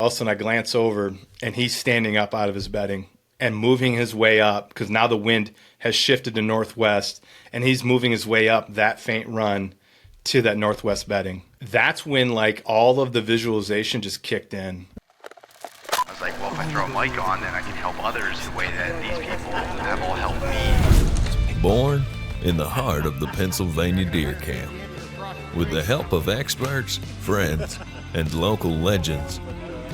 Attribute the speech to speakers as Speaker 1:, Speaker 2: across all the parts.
Speaker 1: All of a sudden I glance over and he's standing up out of his bedding and moving his way up because now the wind has shifted to northwest and he's moving his way up that faint run to that northwest bedding. That's when like all of the visualization just kicked in.
Speaker 2: I was like, well, if I throw a mic on, then I can help others the way that these people have all helped me.
Speaker 3: Born in the heart of the Pennsylvania deer camp, with the help of experts, friends, and local legends,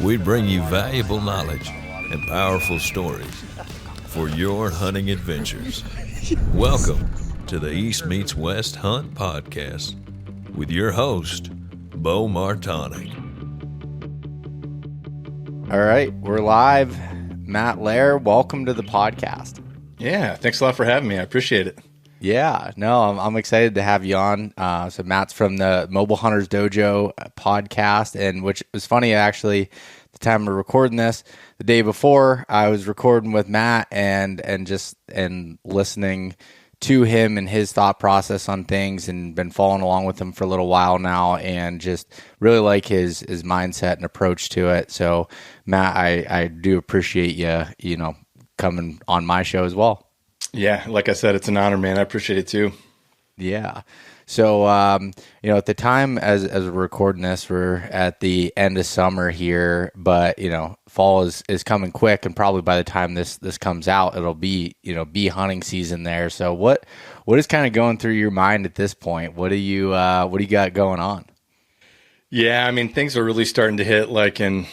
Speaker 3: we bring you valuable knowledge and powerful stories for your hunting adventures. Welcome to the East Meets West Hunt Podcast with your host, Beau Martonik.
Speaker 4: All right, we're live. Matt Lehr, welcome to the podcast.
Speaker 1: Yeah, thanks a lot for having me. I appreciate it.
Speaker 4: Yeah, no, I'm excited to have you on. So Matt's from the Mobile Hunters Dojo podcast, and which was funny, actually, the time we're recording this, the day before, I was recording with Matt and listening to him and his thought process on things, and been following along with him for a little while now, and just really like his mindset and approach to it. So Matt, I do appreciate you coming on my show as well.
Speaker 1: Yeah, like I said, it's an honor, man. I appreciate it too.
Speaker 4: Yeah. So, at the time as we're recording this, we're at the end of summer here, but, fall is coming quick, and probably by the time this comes out, it'll be hunting season there. So what is kind of going through your mind at this point? What do you got going on?
Speaker 1: Yeah, I mean, things are really starting to hit like in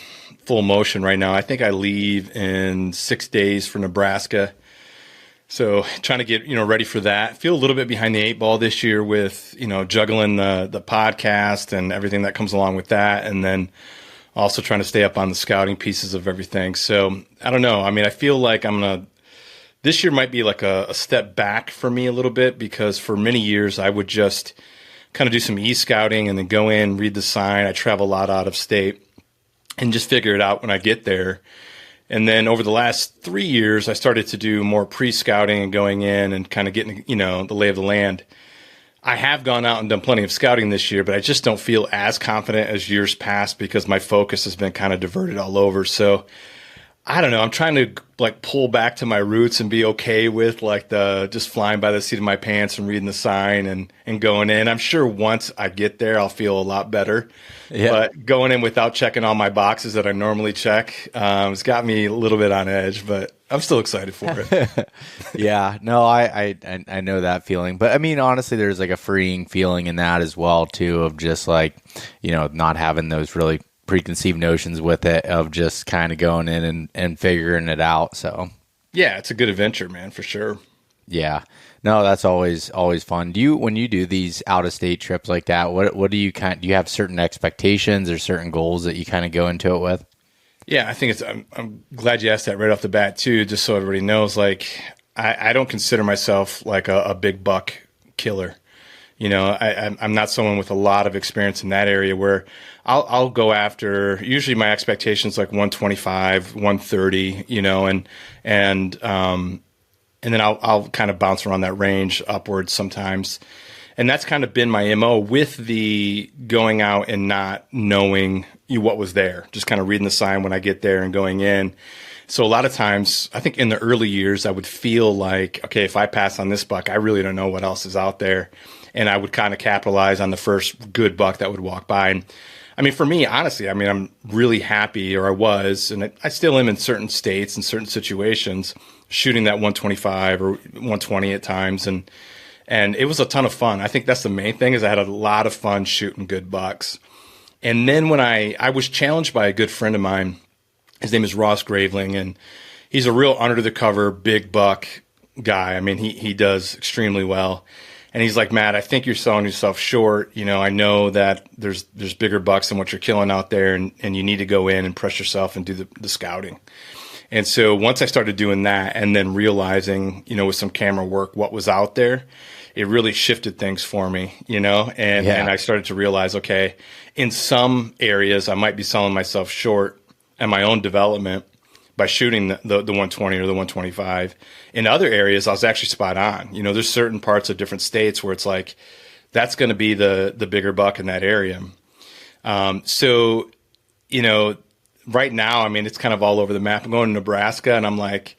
Speaker 1: full motion right now. I think I leave in 6 days for Nebraska. So trying to get, ready for that. Feel a little bit behind the eight ball this year with, juggling the podcast and everything that comes along with that. And then also trying to stay up on the scouting pieces of everything. So I don't know. I mean, I feel like this year might be like a step back for me a little bit, because for many years I would just kind of do some e-scouting and then go in, read the sign. I travel a lot out of state and just figure it out when I get there. And then over the last 3 years, I started to do more pre-scouting and going in and kind of getting, the lay of the land. I have gone out and done plenty of scouting this year, but I just don't feel as confident as years past because my focus has been kind of diverted all over. So I don't know. I'm trying to pull back to my roots and be okay with the just flying by the seat of my pants and reading the sign and going in. I'm sure once I get there, I'll feel a lot better. Yeah. But going in without checking all my boxes that I normally check, it's got me a little bit on edge, but I'm still excited for it.
Speaker 4: Yeah, no, I know that feeling. But I mean, honestly, there's a freeing feeling in that as well, too, of just not having those really preconceived notions with it, of just kind of going in and figuring it out. So
Speaker 1: yeah, it's a good adventure, man, for sure.
Speaker 4: Yeah, no, that's always fun. When you do these out of state trips like that, what do you have certain expectations or certain goals that you kind of go into it with?
Speaker 1: Yeah, I think I'm glad you asked that right off the bat too, just so everybody knows, I don't consider myself a big buck killer. I'm not someone with a lot of experience in that area, where I'll go after, usually my expectations 125, 130, and then I'll kind of bounce around that range upwards sometimes. And that's kind of been my MO with the going out and not knowing what was there, just kind of reading the sign when I get there and going in. So a lot of times, I think in the early years, I would feel like, okay, if I pass on this buck, I really don't know what else is out there. And I would kind of capitalize on the first good buck that would walk by. And I mean, for me, honestly, I'm really happy, or I was, and I still am in certain states and certain situations, shooting that 125 or 120 at times. And it was a ton of fun. I think that's the main thing, is I had a lot of fun shooting good bucks. And then when I was challenged by a good friend of mine, his name is Ross Graveling, and he's a real under the cover, big buck guy. I mean, he does extremely well. And he's like, Matt, I think you're selling yourself short. I know that there's bigger bucks than what you're killing out there, and you need to go in and press yourself and do the scouting. And so once I started doing that, and then realizing, with some camera work, what was out there, it really shifted things for me, and I started to realize, okay, in some areas I might be selling myself short in my own development by shooting the 120 or the 125. In other areas, I was actually spot on. There's certain parts of different states where it's that's going to be the bigger buck in that area. So right now, I mean, it's kind of all over the map. I'm going to Nebraska, and I'm like,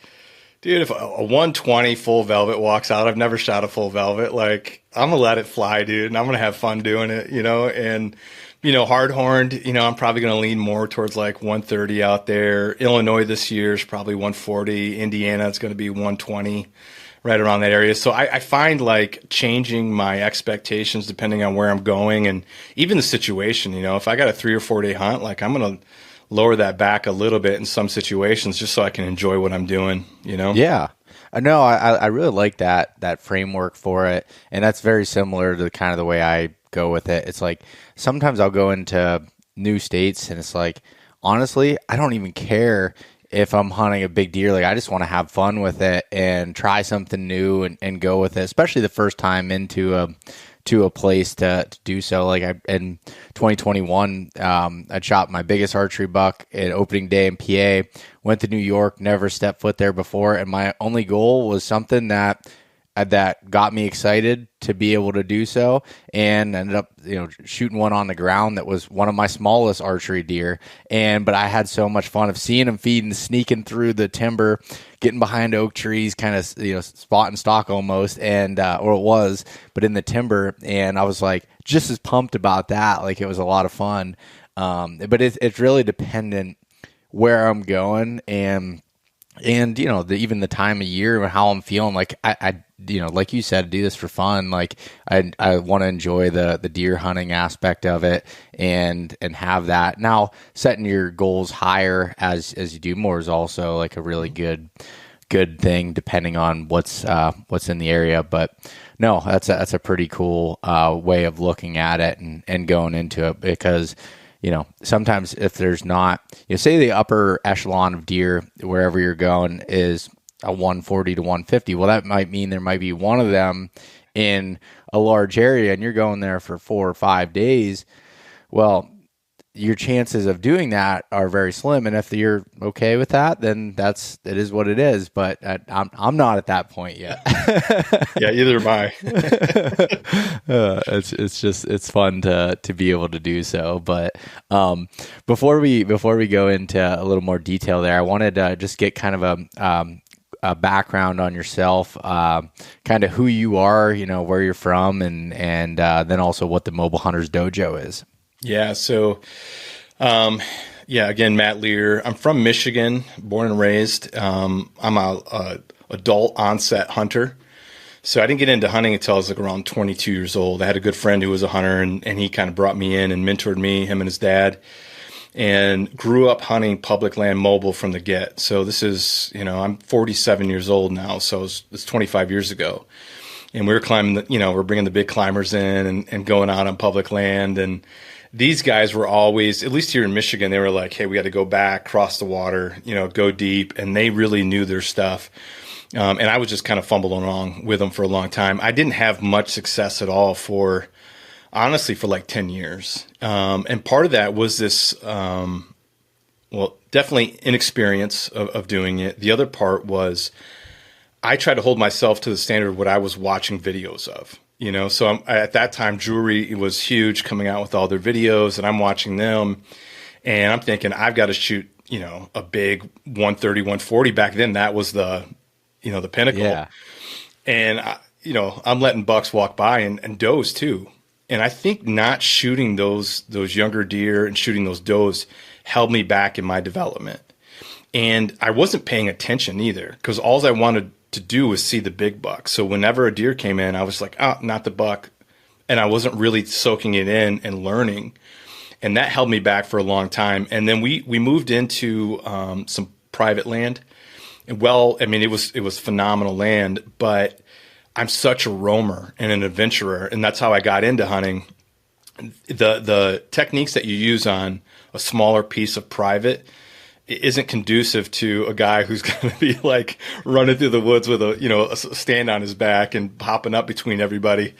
Speaker 1: dude, if a 120 full velvet walks out, I've never shot a full velvet. Like, I'm gonna let it fly, dude, and I'm gonna have fun doing it, and hard horned, I'm probably gonna lean more towards like 130 out there. Illinois this year is probably 140. Indiana, it's gonna be 120, right around that area. So I find like changing my expectations depending on where I'm going and even the situation. If I got a 3 or 4 day hunt, like I'm gonna lower that back a little bit in some situations just so I can enjoy what I'm doing,
Speaker 4: Yeah. No, I really like that framework for it. And that's very similar to kind of the way I go with it. It's like sometimes I'll go into new states and it's like, honestly, I don't even care if I'm hunting a big deer. Like, I just want to have fun with it and try something new and go with it, especially the first time into a place to do so. Like in 2021, I shot my biggest archery buck at opening day in PA, went to New York, never stepped foot there before. And my only goal was something that got me excited to be able to do so, and ended up, shooting one on the ground that was one of my smallest archery deer. But I had so much fun of seeing him feeding, sneaking through the timber, getting behind oak trees, kind of, spot and stalk almost, and or it was, but in the timber. And I was like just as pumped about that. Like, it was a lot of fun. But it's really dependent where I'm going and even the time of year and how I'm feeling. Like I like you said, do this for fun. Like I want to enjoy the deer hunting aspect of it and have that. Now, setting your goals higher as you do more is also like a really good thing depending on what's in the area. But no, that's a pretty cool way of looking at it and going into it, because sometimes if there's not, say the upper echelon of deer wherever you're going is a 140 to 150. Well, that might mean there might be one of them in a large area and you're going there for 4 or 5 days. Well, your chances of doing that are very slim. And if you're okay with that, then it is what it is. But I'm not at that point yet.
Speaker 1: Yeah, either am I.
Speaker 4: It's fun to be able to do so. But before we go into a little more detail there, I wanted to just get kind of a background on yourself, kind of who you are, where you're from, and then also what the Mobile Hunters Dojo is.
Speaker 1: Yeah. So, again, Matt Lehr. I'm from Michigan, born and raised. I'm a adult onset hunter. So I didn't get into hunting until I was like around 22 years old. I had a good friend who was a hunter, and he kind of brought me in and mentored me, him and his dad, and grew up hunting public land mobile from the get. So this is, I'm 47 years old now. So it's 25 years ago. And we were climbing, we're bringing the big climbers in and going out on public land. And these guys were always, at least here in Michigan, they were like, hey, we got to go back, cross the water, go deep. And they really knew their stuff. And I was just kind of fumbling along with them for a long time. I didn't have much success at all honestly, for like 10 years. And part of that was this, definitely inexperience of doing it. The other part was I tried to hold myself to the standard of what I was watching videos of. So at that time, jewelry was huge, coming out with all their videos, and I'm watching them, and I'm thinking I've got to shoot, a big 130, 140. Back then, that was the pinnacle. Yeah. And I'm letting bucks walk by and does too. And I think not shooting those younger deer and shooting those does held me back in my development. And I wasn't paying attention either, because all I wanted to do was see the big buck. So whenever a deer came in, I was like, oh, not the buck. And I wasn't really soaking it in and learning. And that held me back for a long time. And then we moved into some private land. And it was phenomenal land, but I'm such a roamer and an adventurer. And that's how I got into hunting. The techniques that you use on a smaller piece of private isn't conducive to a guy who's going to be like running through the woods with a stand on his back and hopping up between everybody.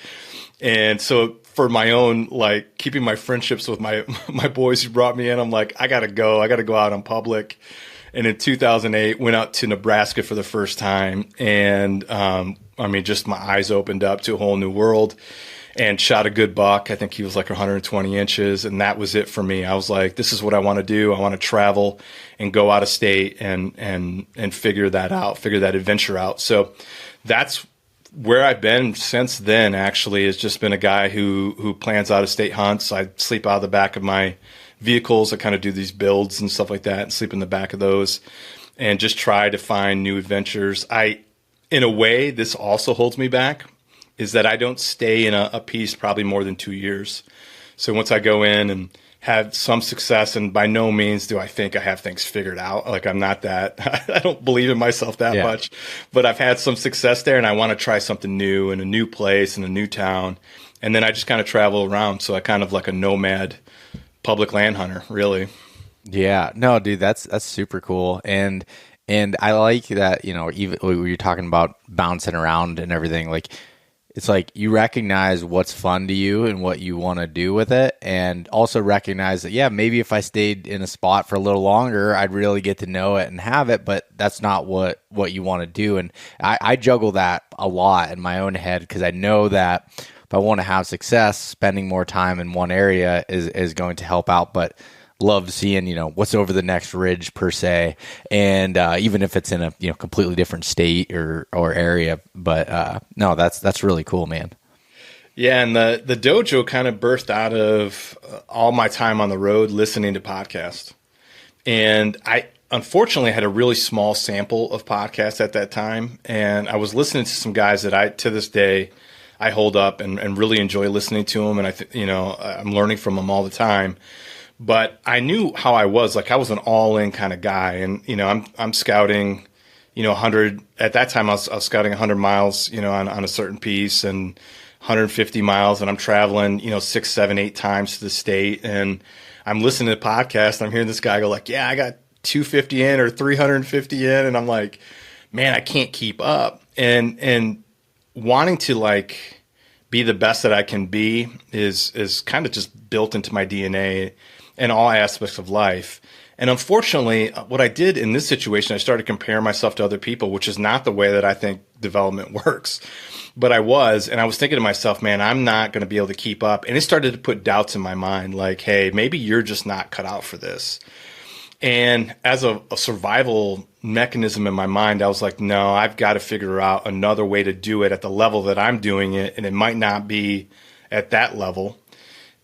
Speaker 1: And so for my own, like, keeping my friendships with my boys who brought me in, I'm like, I got to go out in public. And in 2008, went out to Nebraska for the first time. And, just my eyes opened up to a whole new world. and shot a good buck. I think he was like 120 inches, and that was it for me. I was like, this is what I want to do. I want to travel and go out of state and figure that out, figure that adventure out. So that's where I've been since then. Actually, has just been a guy who plans out of state hunts. I sleep out of the back of my vehicles. I kind of do these builds and stuff like that, and sleep in the back of those, and just try to find new adventures. In a way, this also holds me back, is that I don't stay in a piece probably more than 2 years. So once I go in and have some success, and by no means do I think I have things figured out. Like, I'm not that, I don't believe in myself that much, but I've had some success there, and I want to try something new in a new place, in a new town. And then I just kind of travel around. So I kind of like a nomad public land hunter, really.
Speaker 4: Yeah, no, dude, that's super cool. And I like that, you know, even when you're talking about bouncing around and everything, like, it's like you recognize what's fun to you and what you want to do with it, and also recognize that, yeah, maybe if I stayed in a spot for a little longer, I'd really get to know it and have it, but that's not what you want to do. And I juggle that a lot in my own head, because I know that if I want to have success, spending more time in one area is going to help out, but love seeing, you know, what's over the next ridge per se, and even if it's in a, you know, completely different state or area. But no, that's really cool, man.
Speaker 1: Yeah, and the dojo kind of birthed out of all my time on the road listening to podcasts. And I unfortunately had a really small sample of podcasts at that time, and I was listening to some guys that to this day I hold up and really enjoy listening to them, and I'm learning from them all the time. But I knew how I was. Like, I was an all-in kind of guy, and I'm scouting, 100 at that time. I was scouting 100 miles, on a certain piece, and 150 miles, and I'm traveling, 6, 7, 8 times to the state, and I'm listening to podcasts. And I'm hearing this guy go like, "Yeah, I got 250 in or 350 in," and I'm like, "Man, I can't keep up." And wanting to like be the best that I can be is kind of just built into my DNA in all aspects of life. And unfortunately, what I did in this situation, I started comparing myself to other people, which is not the way that I think development works. But I was thinking to myself, man, I'm not going to be able to keep up. And it started to put doubts in my mind, like, hey, maybe you're just not cut out for this. And as a survival mechanism in my mind, I was like, no, I've got to figure out another way to do it at the level that I'm doing it. And it might not be at that level.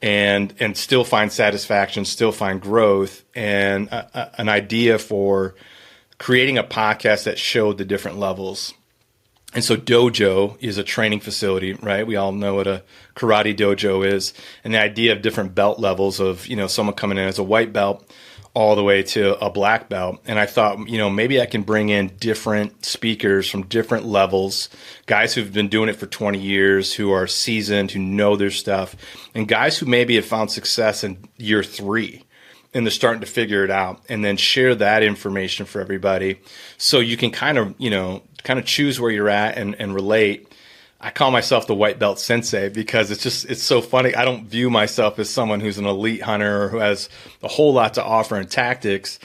Speaker 1: And still find satisfaction, still find growth, and an idea for creating a podcast that showed the different levels. And so Dojo is a training facility, right? We all know what a karate dojo is. And the idea of different belt levels of, someone coming in as a white belt all the way to a black belt. And I thought, maybe I can bring in different speakers from different levels, guys who've been doing it for 20 years, who are seasoned, who know their stuff, and guys who maybe have found success in year 3 and they're starting to figure it out, and then share that information for everybody. So you can kind of choose where you're at and relate. I call myself the white belt sensei because it's so funny. I don't view myself as someone who's an elite hunter or who has a whole lot to offer in tactics.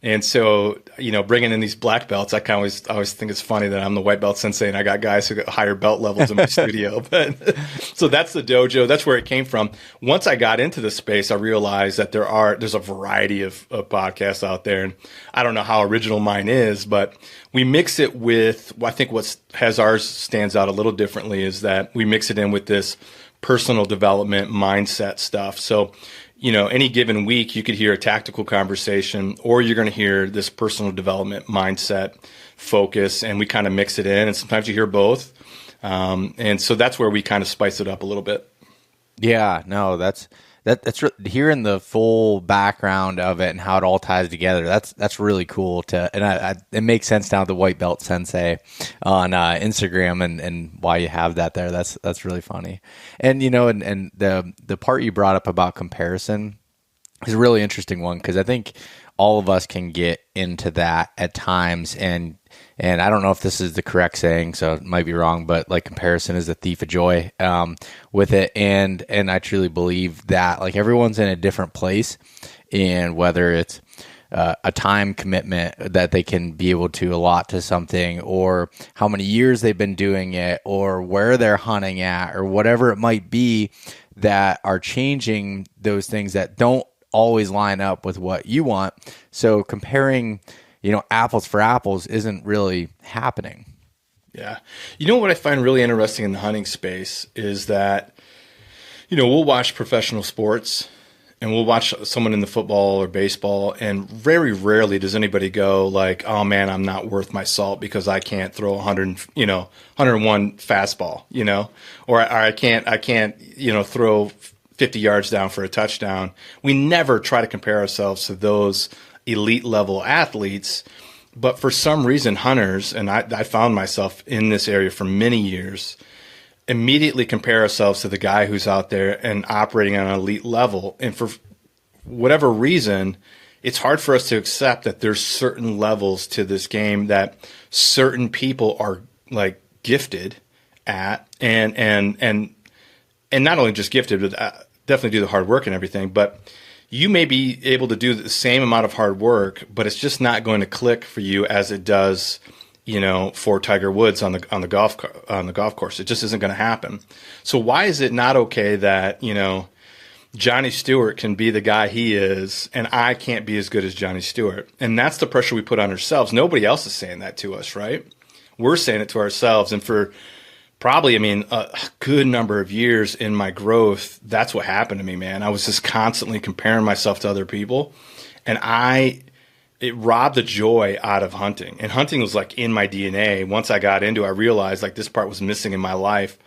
Speaker 1: And so, bringing in these black belts, I always think it's funny that I'm the white belt sensei and I got guys who got higher belt levels in my studio. But so that's the dojo. That's where it came from. Once I got into the space, I realized that there's a variety of podcasts out there. And I don't know how original mine is, but we mix it with, I think what has ours stands out a little differently is that we mix it in with this personal development mindset stuff. So, any given week, you could hear a tactical conversation, or you're going to hear this personal development mindset focus, and we kind of mix it in. And sometimes you hear both. And so that's where we kind of spice it up a little bit.
Speaker 4: Yeah, no, that's hearing the full background of it and how it all ties together. That's really cool it makes sense now, the white belt sensei on Instagram and why you have that there. That's really funny. And and the part you brought up about comparison is a really interesting one, because I think all of us can get into that at times, and I don't know if this is the correct saying, so it might be wrong, but like, comparison is the thief of joy with it. And I truly believe that, like, everyone's in a different place, and whether it's a time commitment that they can be able to allot to something, or how many years they've been doing it, or where they're hunting at, or whatever it might be, that are changing those things that don't always line up with what you want. So comparing, apples for apples isn't really happening.
Speaker 1: Yeah. You know what I find really interesting in the hunting space is that, we'll watch professional sports and we'll watch someone in the football or baseball, and very rarely does anybody go like, oh man, I'm not worth my salt because I can't throw 101 fastball, or I can't, throw 50 yards down for a touchdown. We never try to compare ourselves to those elite level athletes. But for some reason, hunters, and I found myself in this area for many years, immediately compare ourselves to the guy who's out there and operating on an elite level. And for whatever reason, it's hard for us to accept that there's certain levels to this game that certain people are like gifted at, and not only just gifted, but definitely do the hard work and everything. But you may be able to do the same amount of hard work, but it's just not going to click for you as it does, for Tiger Woods on the golf course. It just isn't going to happen. So why is it not okay that, Johnny Stewart can be the guy he is and I can't be as good as Johnny Stewart? And that's the pressure we put on ourselves. Nobody else is saying that to us, right? We're saying it to ourselves. And for probably, a good number of years in my growth, that's what happened to me, man. I was just constantly comparing myself to other people, and it robbed the joy out of hunting. And hunting was like in my DNA. Once I got into it, I realized like this part was missing in my life,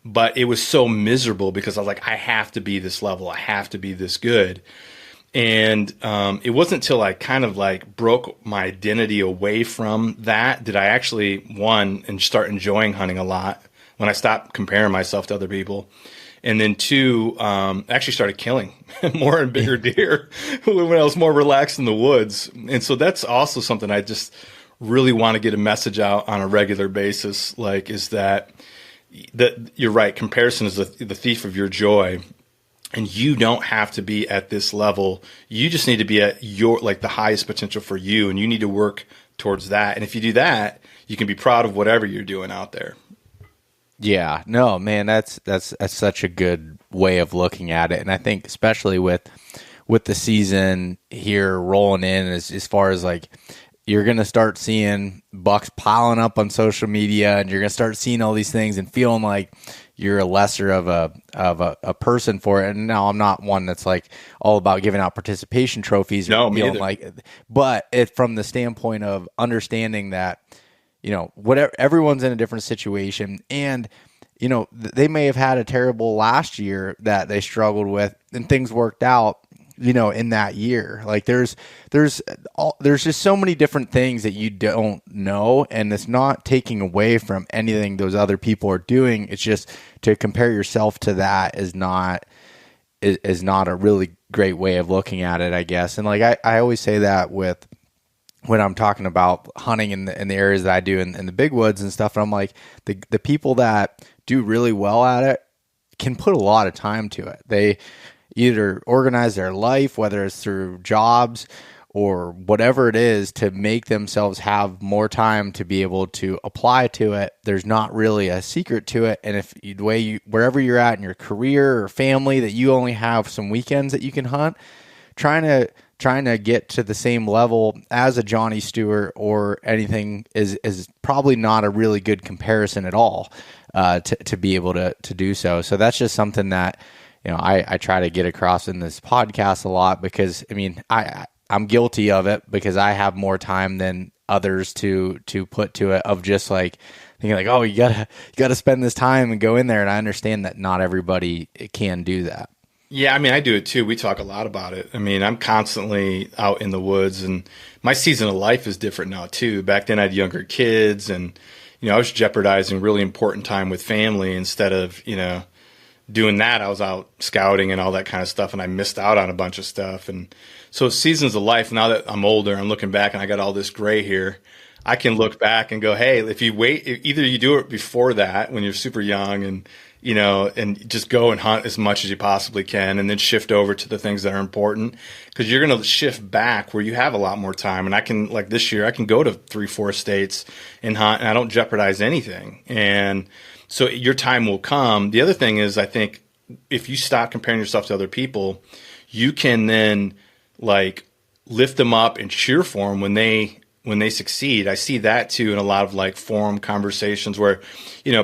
Speaker 1: but it was so miserable because I was like, I have to be this level. I have to be this good. And it wasn't until I kind of like broke my identity away from that did I actually, one, and start enjoying hunting a lot when I stopped comparing myself to other people. And then two, actually started killing more and bigger deer when I was more relaxed in the woods. And so that's also something I just really want to get a message out on a regular basis, like, is that you're right. Comparison is the thief of your joy. And you don't have to be at this level. You just need to be at the highest potential for you. And you need to work towards that. And if you do that, you can be proud of whatever you're doing out there.
Speaker 4: Yeah, no, man, that's such a good way of looking at it. And I think especially with the season here rolling in, as far as like, you're going to start seeing bucks piling up on social media, and you're going to start seeing all these things and feeling like you're a lesser of a person for it. And now I'm not one that's like all about giving out participation trophies.
Speaker 1: No, me
Speaker 4: feeling
Speaker 1: either.
Speaker 4: like, but from the standpoint of understanding that, whatever, everyone's in a different situation, and they may have had a terrible last year that they struggled with, and things worked out, in that year. Like there's just so many different things that you don't know, and it's not taking away from anything those other people are doing. It's just to compare yourself to that is not a really great way of looking at it, I guess. And like I always say that when I'm talking about hunting in the areas that I do in the big woods and stuff, and I'm like, the people that do really well at it can put a lot of time to it. They either organize their life, whether it's through jobs or whatever it is, to make themselves have more time to be able to apply to it. There's not really a secret to it. And if wherever you're at in your career or family, that you only have some weekends that you can hunt, trying to get to the same level as a Johnny Stewart or anything is probably not a really good comparison at all, to be able to do so. So that's just something that, I try to get across in this podcast a lot, because I'm guilty of it, because I have more time than others to put to it, of just like thinking like, oh, you gotta spend this time and go in there. And I understand that not everybody can do that.
Speaker 1: Yeah, I do it too. We talk a lot about it. I'm constantly out in the woods, and my season of life is different now too. Back then I had younger kids, and I was jeopardizing really important time with family instead of, doing that. I was out scouting and all that kind of stuff, and I missed out on a bunch of stuff. And so seasons of life, now that I'm older, I'm looking back and I got all this gray here, I can look back and go, hey, if you wait, either you do it before that when you're super young and and just go and hunt as much as you possibly can, and then shift over to the things that are important, because you're going to shift back where you have a lot more time. And I can, like this year, I can go to 3-4 states and hunt, and I don't jeopardize anything. And so your time will come. The other thing is, I think if you stop comparing yourself to other people, you can then like lift them up and cheer for them when they succeed. I see that too in a lot of like forum conversations where,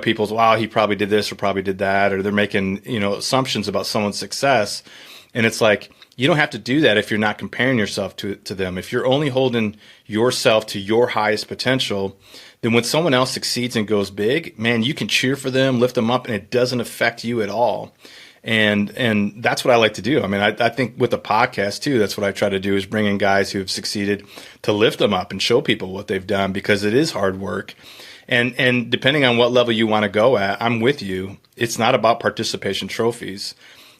Speaker 1: people's, wow, he probably did this or probably did that, or they're making, assumptions about someone's success. And it's like, you don't have to do that if you're not comparing yourself to them. If you're only holding yourself to your highest potential, then when someone else succeeds and goes big, man, you can cheer for them, lift them up, and it doesn't affect you at all. And that's what I like to do. I mean, I think with the podcast too, that's what I try to do, is bring in guys who have succeeded to lift them up and show people what they've done, because it is hard work. And depending on what level you want to go at, I'm with you. It's not about participation trophies.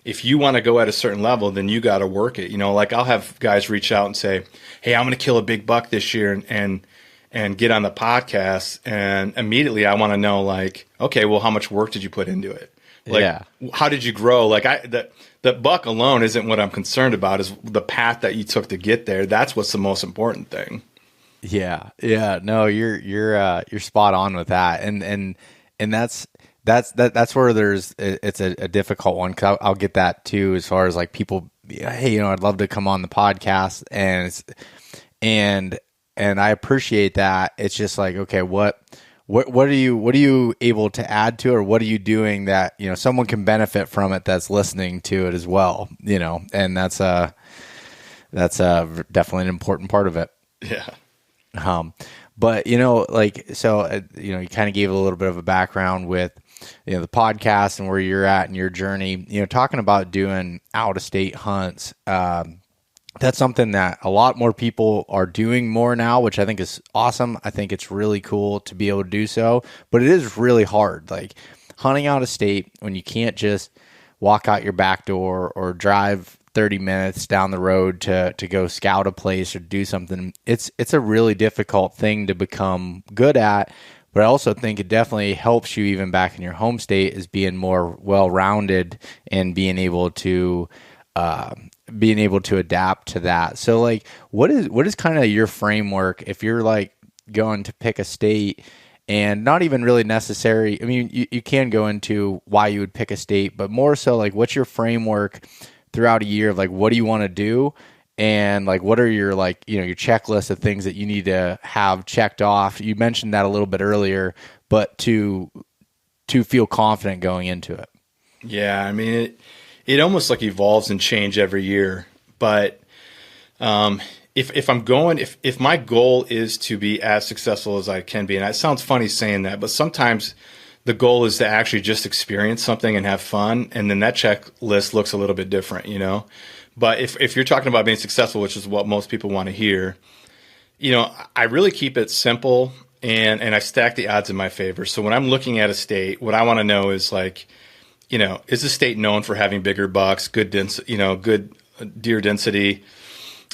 Speaker 1: If you want to go at a certain level, then you got to work it. Like I'll have guys reach out and say, hey, I'm going to kill a big buck this year and get on the podcast. And immediately I want to know, like, okay, well, how much work did you put into it? Like, how did you grow? Like the buck alone isn't what I'm concerned about, is the path that you took to get there. That's what's the most important thing.
Speaker 4: Yeah. No, you're spot on with that. And that's where it's a difficult one. 'Cause I'll get that too, as far as like people, hey, I'd love to come on the podcast, and I appreciate that. It's just like, okay, what are you able to add to it, or what are you doing that, someone can benefit from it that's listening to it as well, and that's definitely an important part of it.
Speaker 1: Yeah.
Speaker 4: But you kind of gave a little bit of a background with, the podcast and where you're at in your journey, talking about doing out of state hunts. That's something that a lot more people are doing more now, which I think is awesome. I think it's really cool to be able to do so, but it is really hard. Like hunting out of state, when you can't just walk out your back door or drive 30 minutes down the road to go scout a place or do something. It's a really difficult thing to become good at, but I also think it definitely helps you even back in your home state, is being more well-rounded and being able to adapt to that. So like, what is kind of your framework if you're like going to pick a state, and not even really necessary? I mean, you can go into why you would pick a state, but more so like, what's your framework throughout a year of like, what do you want to do? And like, what are your like, your checklist of things that you need to have checked off? You mentioned that a little bit earlier, but to feel confident going into it.
Speaker 1: Yeah. I mean, it almost like evolves and change every year. But if my goal is to be as successful as I can be, and it sounds funny saying that, but sometimes the goal is to actually just experience something and have fun, and then that checklist looks a little bit different, But if you're talking about being successful, which is what most people want to hear, I really keep it simple, and I stack the odds in my favor. So when I'm looking at a state, what I want to know is like, is the state known for having bigger bucks, good good deer density,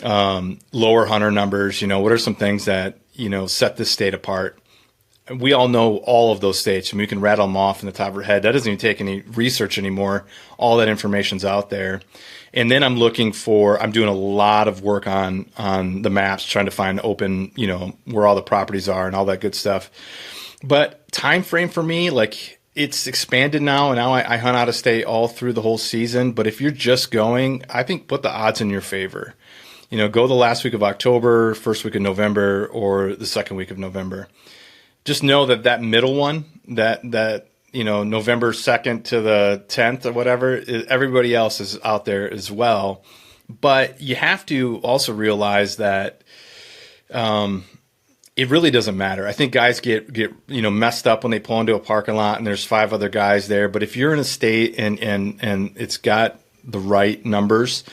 Speaker 1: lower hunter numbers? What are some things that, set this state apart? We all know all of those states, and we can rattle them off in the top of our head. That doesn't even take any research anymore. All that information's out there. And then I'm doing a lot of work on the maps, trying to find open, where all the properties are and all that good stuff. But Timeframe for me, like, it's expanded now, and now I hunt out of state all through the whole season. But if you're just going, I think put the odds in your favor. Go the last week of October, first week of November, or the second week of November. Just know that middle one, that November 2nd to the 10th or whatever, everybody else is out there as well. But you have to also realize that it really doesn't matter. I think guys get messed up when they pull into a parking lot and there's 5 other guys there. But if you're in a state and it's got the right numbers,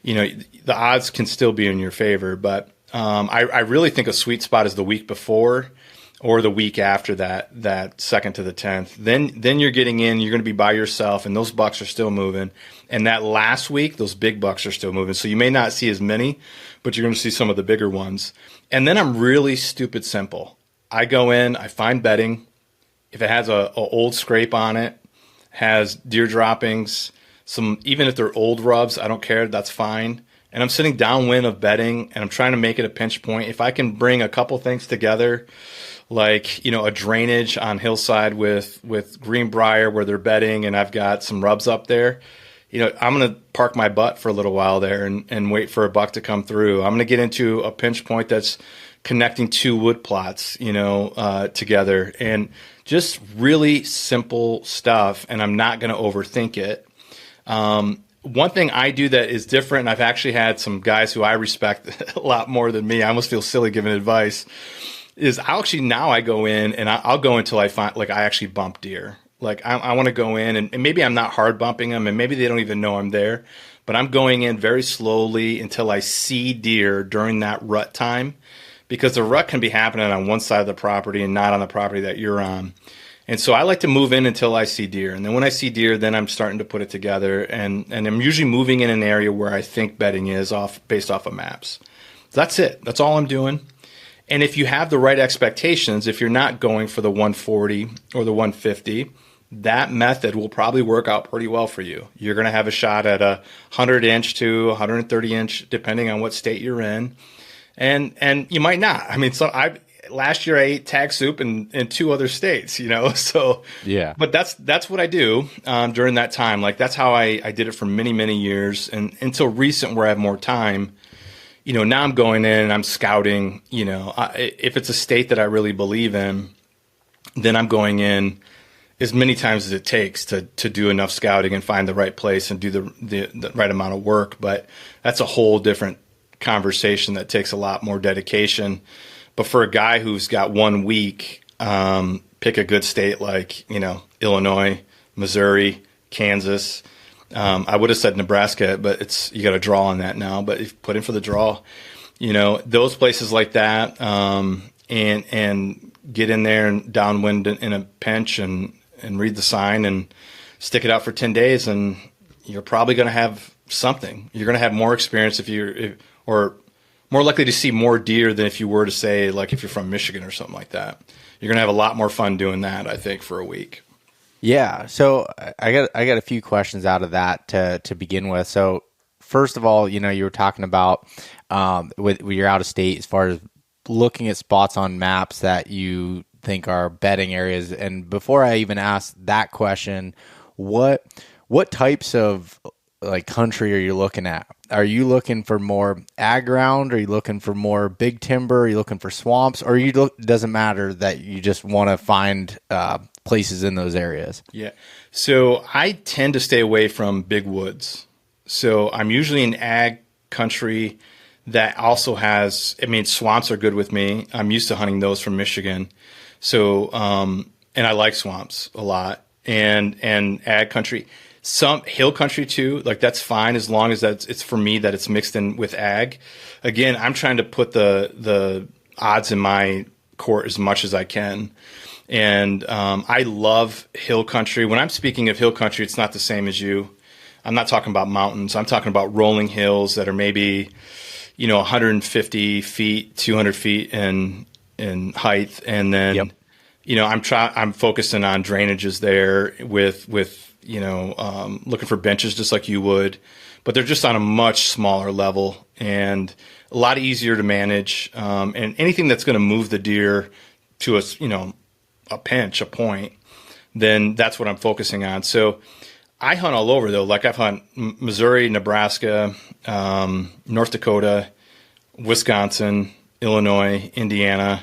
Speaker 1: the odds can still be in your favor. But I really think a sweet spot is the week before or the week after that 2nd to the 10th. Then you're getting in, you're going to be by yourself, and those bucks are still moving. And that last week, those big bucks are still moving. So you may not see as many, but you're going to see some of the bigger ones. And then I'm really stupid simple. I go in, I find bedding. If it has a old scrape on it, has deer droppings, some, even if they're old rubs, I don't care. That's fine. And I'm sitting downwind of bedding and I'm trying to make it a pinch point. If I can bring a couple things together, like, a drainage on hillside with greenbrier where they're bedding and I've got some rubs up there, I'm going to park my butt for a little while there and wait for a buck to come through. I'm going to get into a pinch point that's connecting two wood plots, together, and just really simple stuff. And I'm not going to overthink it. One thing I do that is different, and I've actually had some guys who I respect a lot more than me, I almost feel silly giving advice, is now I go in and I'll go until I find, like, I actually bump deer. Like, I want to go in and maybe I'm not hard bumping them and maybe they don't even know I'm there, but I'm going in very slowly until I see deer during that rut time, because the rut can be happening on one side of the property and not on the property that you're on. And so I like to move in until I see deer. And then when I see deer, then I'm starting to put it together. And I'm usually moving in an area where I think bedding is based off of maps. That's it. That's all I'm doing. And if you have the right expectations, if you're not going for the 140 or the 150, that method will probably work out pretty well for you. You're going to have a shot at a 100-inch to 130-inch, depending on what state you're in. And you might not. I mean, last year I ate tag soup in 2 other states, so yeah. But that's what I do during that time. Like, that's how I did it for many, many years, and until recent where I have more time. Now I'm going in and I'm scouting. If it's a state that I really believe in, then I'm going in as many times as it takes to do enough scouting and find the right place and do the right amount of work. But that's a whole different conversation that takes a lot more dedication. But for a guy who's got 1 week, pick a good state like, Illinois, Missouri, Kansas. I would have said Nebraska, but you got to draw on that now. But if you put in for the draw, those places like that, and get in there and downwind in a pinch and read the sign and stick it out for 10 days, and you're probably going to have something. You're going to have more experience or more likely to see more deer than if you were to say, like, if you're from Michigan or something like that. You're going to have a lot more fun doing that, I think, for a week.
Speaker 4: Yeah. So I got a few questions out of that to begin with. So first of all, you were talking about with you're out of state as far as looking at spots on maps that you think are bedding areas. And before I even ask that question, what types of like country are you looking at? Are you looking for more ag ground? Are you looking for more big timber? Are you looking for swamps? Or doesn't matter that you just want to find places in those areas? Yeah.
Speaker 1: So I tend to stay away from big woods. So I'm usually in ag country that also has, swamps are good with me. I'm used to hunting those from Michigan. So, and I like swamps a lot, and ag country. Some hill country too, like that's fine as long as it's for me that it's mixed in with ag. Again, I'm trying to put the odds in my court as much as I can. And I love hill country. When I'm speaking of hill country, it's not the same as you. I'm not talking about mountains. I'm talking about rolling hills that are maybe, 150 feet, 200 feet in height. And then, yep. I'm focusing on drainages there with looking for benches just like you would, but they're just on a much smaller level and a lot easier to manage. And anything that's going to move the deer to a pinch, a point, then that's what I'm focusing on. So I hunt all over though. Like I've hunted Missouri, Nebraska, North Dakota, Wisconsin, Illinois, Indiana.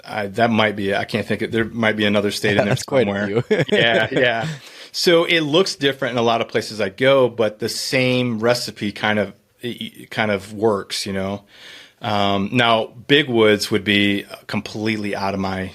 Speaker 1: That might be, I can't think of, there might be another state in there somewhere. Yeah. So it looks different in a lot of places I go, but the same recipe kind of works, Now big woods would be completely out of my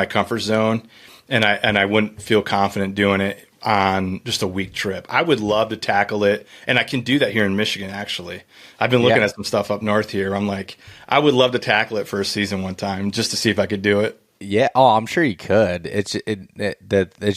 Speaker 1: comfort zone, and I wouldn't feel confident doing it on just a week trip. I would love to tackle it, and I can do that here in Michigan, actually. I've been looking at some stuff up north here. I'm like, I would love to tackle it for a season one time just to see if I could do it.
Speaker 4: Yeah. Oh, I'm sure you could. It's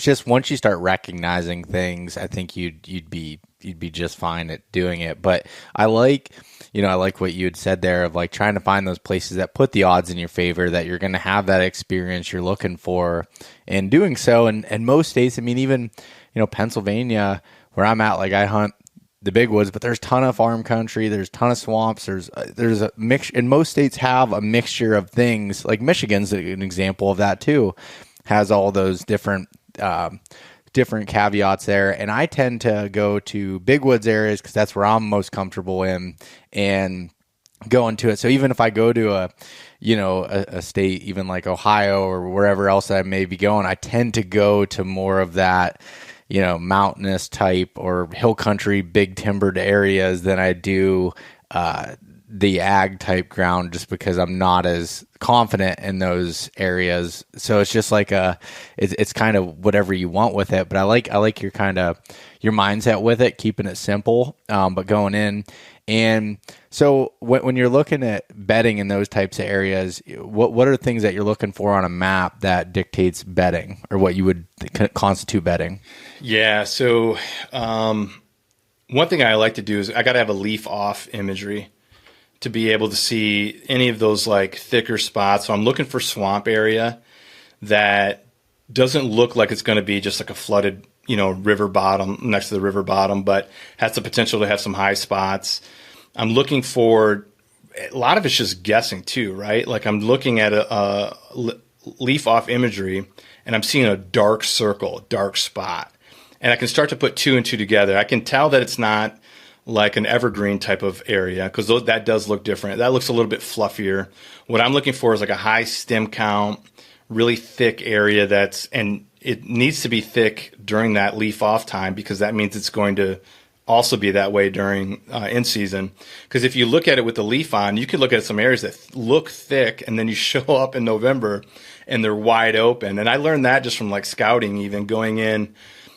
Speaker 4: just once you start recognizing things, I think you'd be you'd be just fine at doing it. But I like what you had said there of like trying to find those places that put the odds in your favor, that you're going to have that experience you're looking for in doing so. And most states, I mean, even, Pennsylvania, where I'm at, like I hunt the big woods, but there's a ton of farm country, there's a ton of swamps, there's a mix, and most states have a mixture of things. Like Michigan's an example of that too, has all those different caveats there. And I tend to go to big woods areas because that's where I'm most comfortable in and go into it. So even if I go to a state, even like Ohio or wherever else I may be going, I tend to go to more of that, mountainous type or hill country, big timbered areas than I do the ag type ground, just because I'm not as confident in those areas. So it's just like it's kind of whatever you want with it. But I like your your mindset with it, keeping it simple, but going in. And so when you're looking at bedding in those types of areas, what are the things that you're looking for on a map that dictates bedding, or what you would constitute bedding?
Speaker 1: Yeah. So one thing I like to do is I got to have a leaf off imagery to be able to see any of those like thicker spots. So I'm looking for swamp area that doesn't look like it's going to be just like a flooded, river bottom next to the river bottom, but has the potential to have some high spots. I'm looking for, a lot of it's just guessing too, right? Like I'm looking at a leaf off imagery and I'm seeing a dark circle, dark spot. And I can start to put two and two together. I can tell that it's not like an evergreen type of area, because that does look different. That looks a little bit fluffier. What I'm looking for is like a high stem count, really thick area and it needs to be thick during that leaf off time, because that means it's going to also be that way during in season. Because if you look at it with the leaf on, you could look at some areas that look thick and then you show up in November and they're wide open. And I learned that just from like scouting, even going in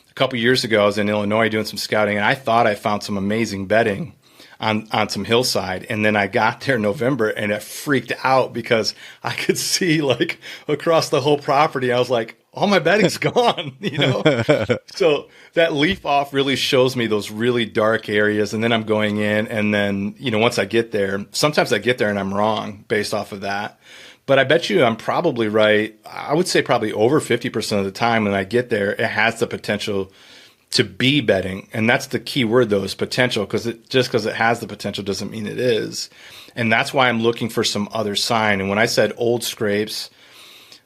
Speaker 1: a couple years ago. I was in Illinois doing some scouting and I thought I found some amazing bedding on some hillside. And then I got there in November and it freaked out because I could see like across the whole property. I was like, all my bedding's gone, So that leaf off really shows me those really dark areas. And then I'm going in, and then, once I get there, sometimes I get there and I'm wrong based off of that. But I bet you I'm probably right. I would say probably over 50% of the time when I get there, it has the potential to be bedding. And that's the key word, though, is potential, because just because it has the potential doesn't mean it is. And that's why I'm looking for some other sign. And when I said old scrapes,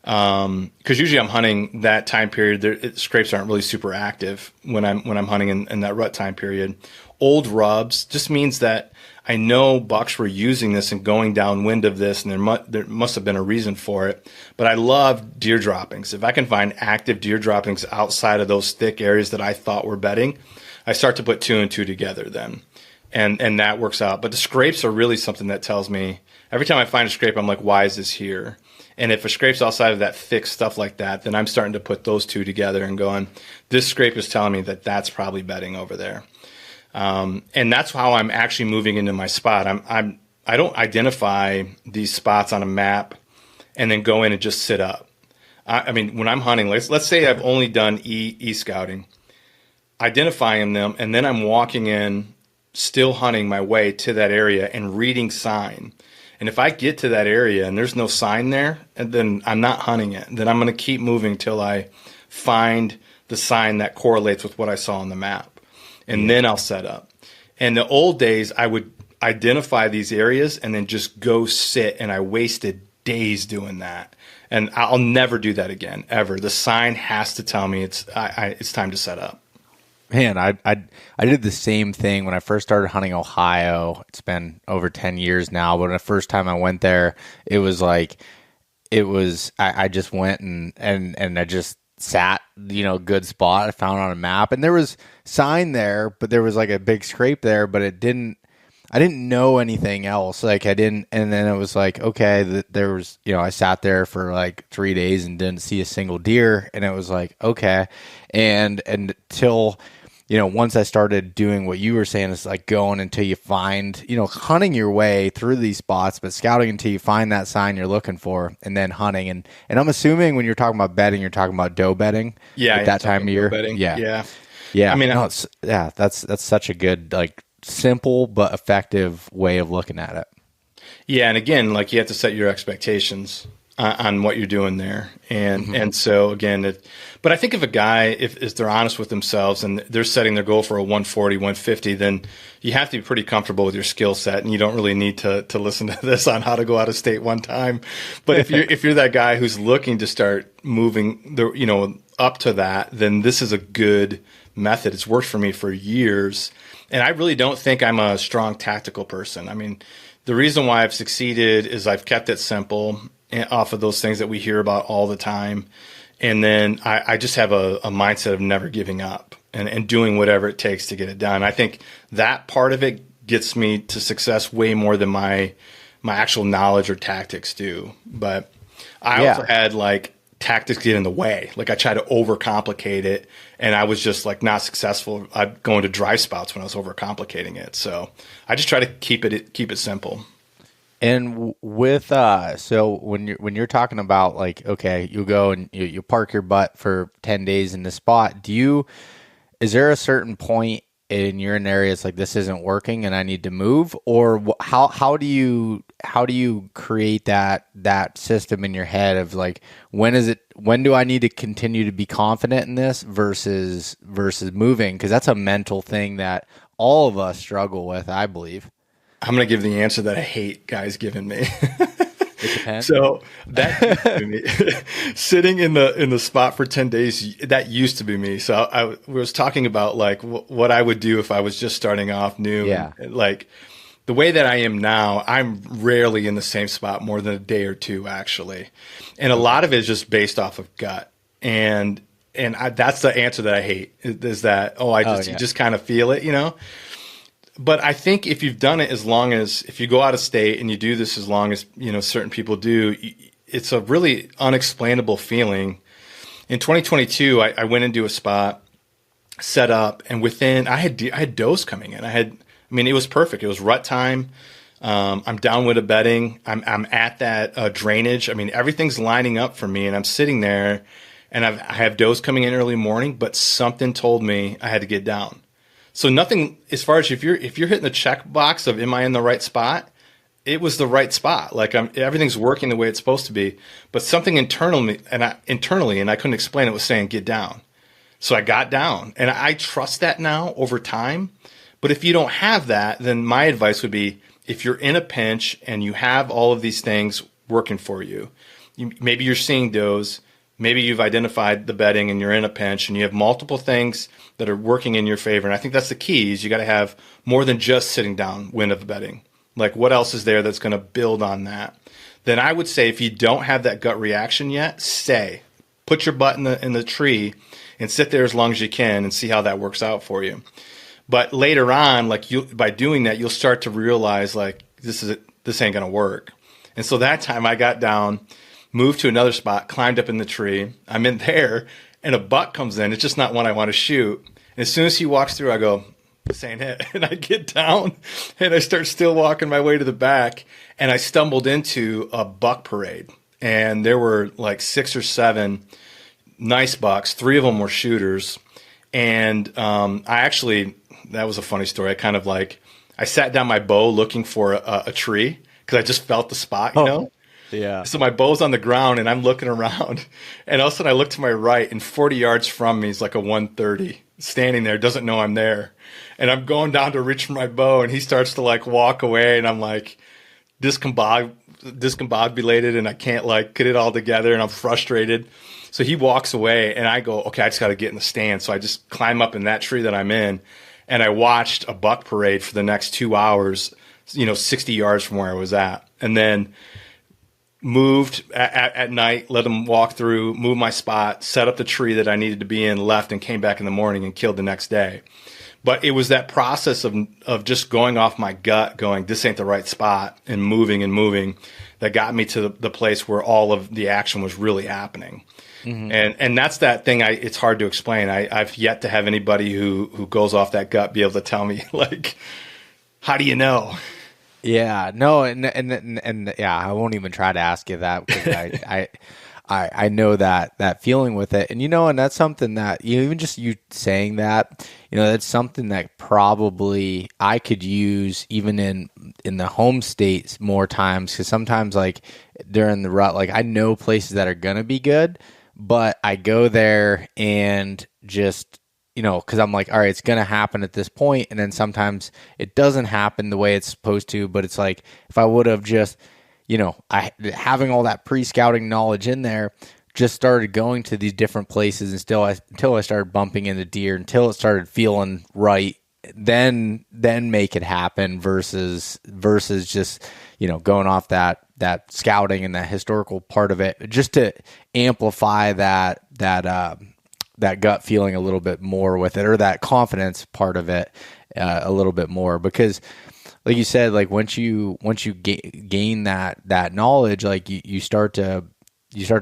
Speaker 1: because usually I'm hunting that time period, scrapes aren't really super active when I'm hunting in that rut time period. Old rubs just means that I know bucks were using this and going downwind of this, and there must have been a reason for it. But I love deer droppings. If I can find active deer droppings outside of those thick areas that I thought were bedding, I start to put two and two together then, and that works out. But the scrapes are really something that tells me, every time I find a scrape, I'm like, why is this here? And if a scrape's outside of that thick stuff like that, then I'm starting to put those two together and going, this scrape is telling me that that's probably bedding over there. And that's how I'm actually moving into my spot. I don't identify these spots on a map and then go in and just sit up. I mean, when I'm hunting, let's say I've only done e-scouting, identifying them, and then I'm walking in, still hunting my way to that area and reading sign. And if I get to that area and there's no sign there, then I'm not hunting it. Then I'm going to keep moving till I find the sign that correlates with what I saw on the map. And then I'll set up. In the old days, I would identify these areas and then just go sit, and I wasted days doing that. And I'll never do that again, ever. The sign has to tell me it's time to set up.
Speaker 4: Man, I did the same thing when I first started hunting Ohio. It's been over 10 years now, but the first time I went there, I just went and I just sat, good spot I found on a map, and there was sign there, but there was like a big scrape there, but I didn't know anything else. And then it was like, okay, there was, I sat there for like 3 days and didn't see a single deer. And it was like, okay. And until, once I started doing what you were saying, is like going until you find, hunting your way through these spots, but scouting until you find that sign you're looking for, and then hunting. And I'm assuming when you're talking about bedding, you're talking about doe bedding.
Speaker 1: Yeah.
Speaker 4: At that time of year.
Speaker 1: Bedding. Yeah.
Speaker 4: Yeah.
Speaker 1: I mean,
Speaker 4: no, that's such a good, like, simple but effective way of looking at it.
Speaker 1: yeah. And again, like you have to set your expectations on what you're doing there. And so again, but I think if a guy, if they're honest with themselves and they're setting their goal for a 140, 150, then you have to be pretty comfortable with your skill set, and you don't really need to listen to this on how to go out of state one time. But if you're that guy who's looking to start moving up to that, then this is a good method. It's worked for me for years. And I really don't think I'm a strong tactical person. I mean, the reason why I've succeeded is I've kept it simple off of those things that we hear about all the time. And then I just have a mindset of never giving up and doing whatever it takes to get it done. I think that part of it gets me to success way more than my actual knowledge or tactics do. But I also had like tactics get in the way. Like I tried to overcomplicate it, and I was just like not successful. I'd go into dry spouts when I was overcomplicating it. So I just try to keep it simple.
Speaker 4: And with so when you're talking about, like, okay, you go and you park your butt for 10 days in the spot, is there a certain point in your area it's like, this isn't working and I need to move? Or how do you create that system in your head of like, when do I need to continue to be confident in this versus moving? Because that's a mental thing that all of us struggle with, I believe.
Speaker 1: I'm going to give the answer that I hate guys giving me.
Speaker 4: It depends.
Speaker 1: So that used to be me. Sitting in the spot for 10 days, that used to be me. So I was talking about like what I would do if I was just starting off new.
Speaker 4: Yeah.
Speaker 1: Like the way that I am now, I'm rarely in the same spot more than a day or two, actually. And a lot of it is just based off of gut. And that's the answer that I hate, is that, you just kind of feel it, But I think if you've done it, if you go out of state and you do this as long as, certain people do, it's a really unexplainable feeling. In 2022, I went into a spot, set up, and I had does coming in. It was perfect. It was rut time. I'm downwind of bedding. I'm at that drainage. Everything's lining up for me, and I'm sitting there, and I have does coming in early morning, but something told me I had to get down. So nothing, as far as if you're hitting the check box of am I in the right spot, it was the right spot. Like everything's working the way it's supposed to be. But something internally, and I couldn't explain it, was saying get down. So I got down, and I trust that now over time. But if you don't have that, then my advice would be, if you're in a pinch and you have all of these things working for you, maybe you're seeing does, maybe you've identified the bedding and you're in a pinch and you have multiple things that are working in your favor. And I think that's the key, is you got to have more than just sitting down wind of the bedding. Like what else is there that's going to build on that? Then I would say, if you don't have that gut reaction yet, put your butt in the tree and sit there as long as you can and see how that works out for you. But later on, by doing that, you'll start to realize like this ain't going to work. And so that time I got down, moved to another spot, climbed up in the tree. I'm in there, and a buck comes in. It's just not one I want to shoot. And as soon as he walks through, I go, this ain't it. And I get down, and I start still walking my way to the back, and I stumbled into a buck parade. And there were like 6 or 7 nice bucks. 3 of them were shooters. And that was a funny story. I sat down my bow looking for a tree because I just felt the spot,
Speaker 4: Yeah.
Speaker 1: So my bow's on the ground, and I'm looking around, and all of a sudden I look to my right, and 40 yards from me is like a 130 standing there, doesn't know I'm there. And I'm going down to reach for my bow, and he starts to like walk away, and I'm like discombobulated, and I can't like get it all together, and I'm frustrated. So he walks away, and I go, okay, I just got to get in the stand. So I just climb up in that tree that I'm in, and I watched a buck parade for the next 2 hours, 60 yards from where I was at. And then moved at night, let them walk through, move my spot, set up the tree that I needed to be in, left, and came back in the morning and killed the next day. But it was that process of just going off my gut, going, this ain't the right spot, and moving that got me to the place where all of the action was really happening. Mm-hmm. And that's that thing. It's hard to explain. I've yet to have anybody who goes off that gut be able to tell me like, how do you know? Yeah,
Speaker 4: no, and yeah, I won't even try to ask you that, because I know that feeling with it. And, and that's something that, even just you saying that, that's something that probably I could use even in the home states more times. Cause sometimes like during the rut, like I know places that are going to be good, but I go there and just, cause I'm like, all right, it's going to happen at this point. And then sometimes it doesn't happen the way it's supposed to, but it's like, if I would have just, having all that pre-scouting knowledge in there, just started going to these different places until I started bumping into deer, until it started feeling right, then make it happen versus just, going off that scouting and that historical part of it, just to amplify that gut feeling a little bit more with it, or that confidence part of it a little bit more. Because like you said, like once you gain that knowledge, like you start to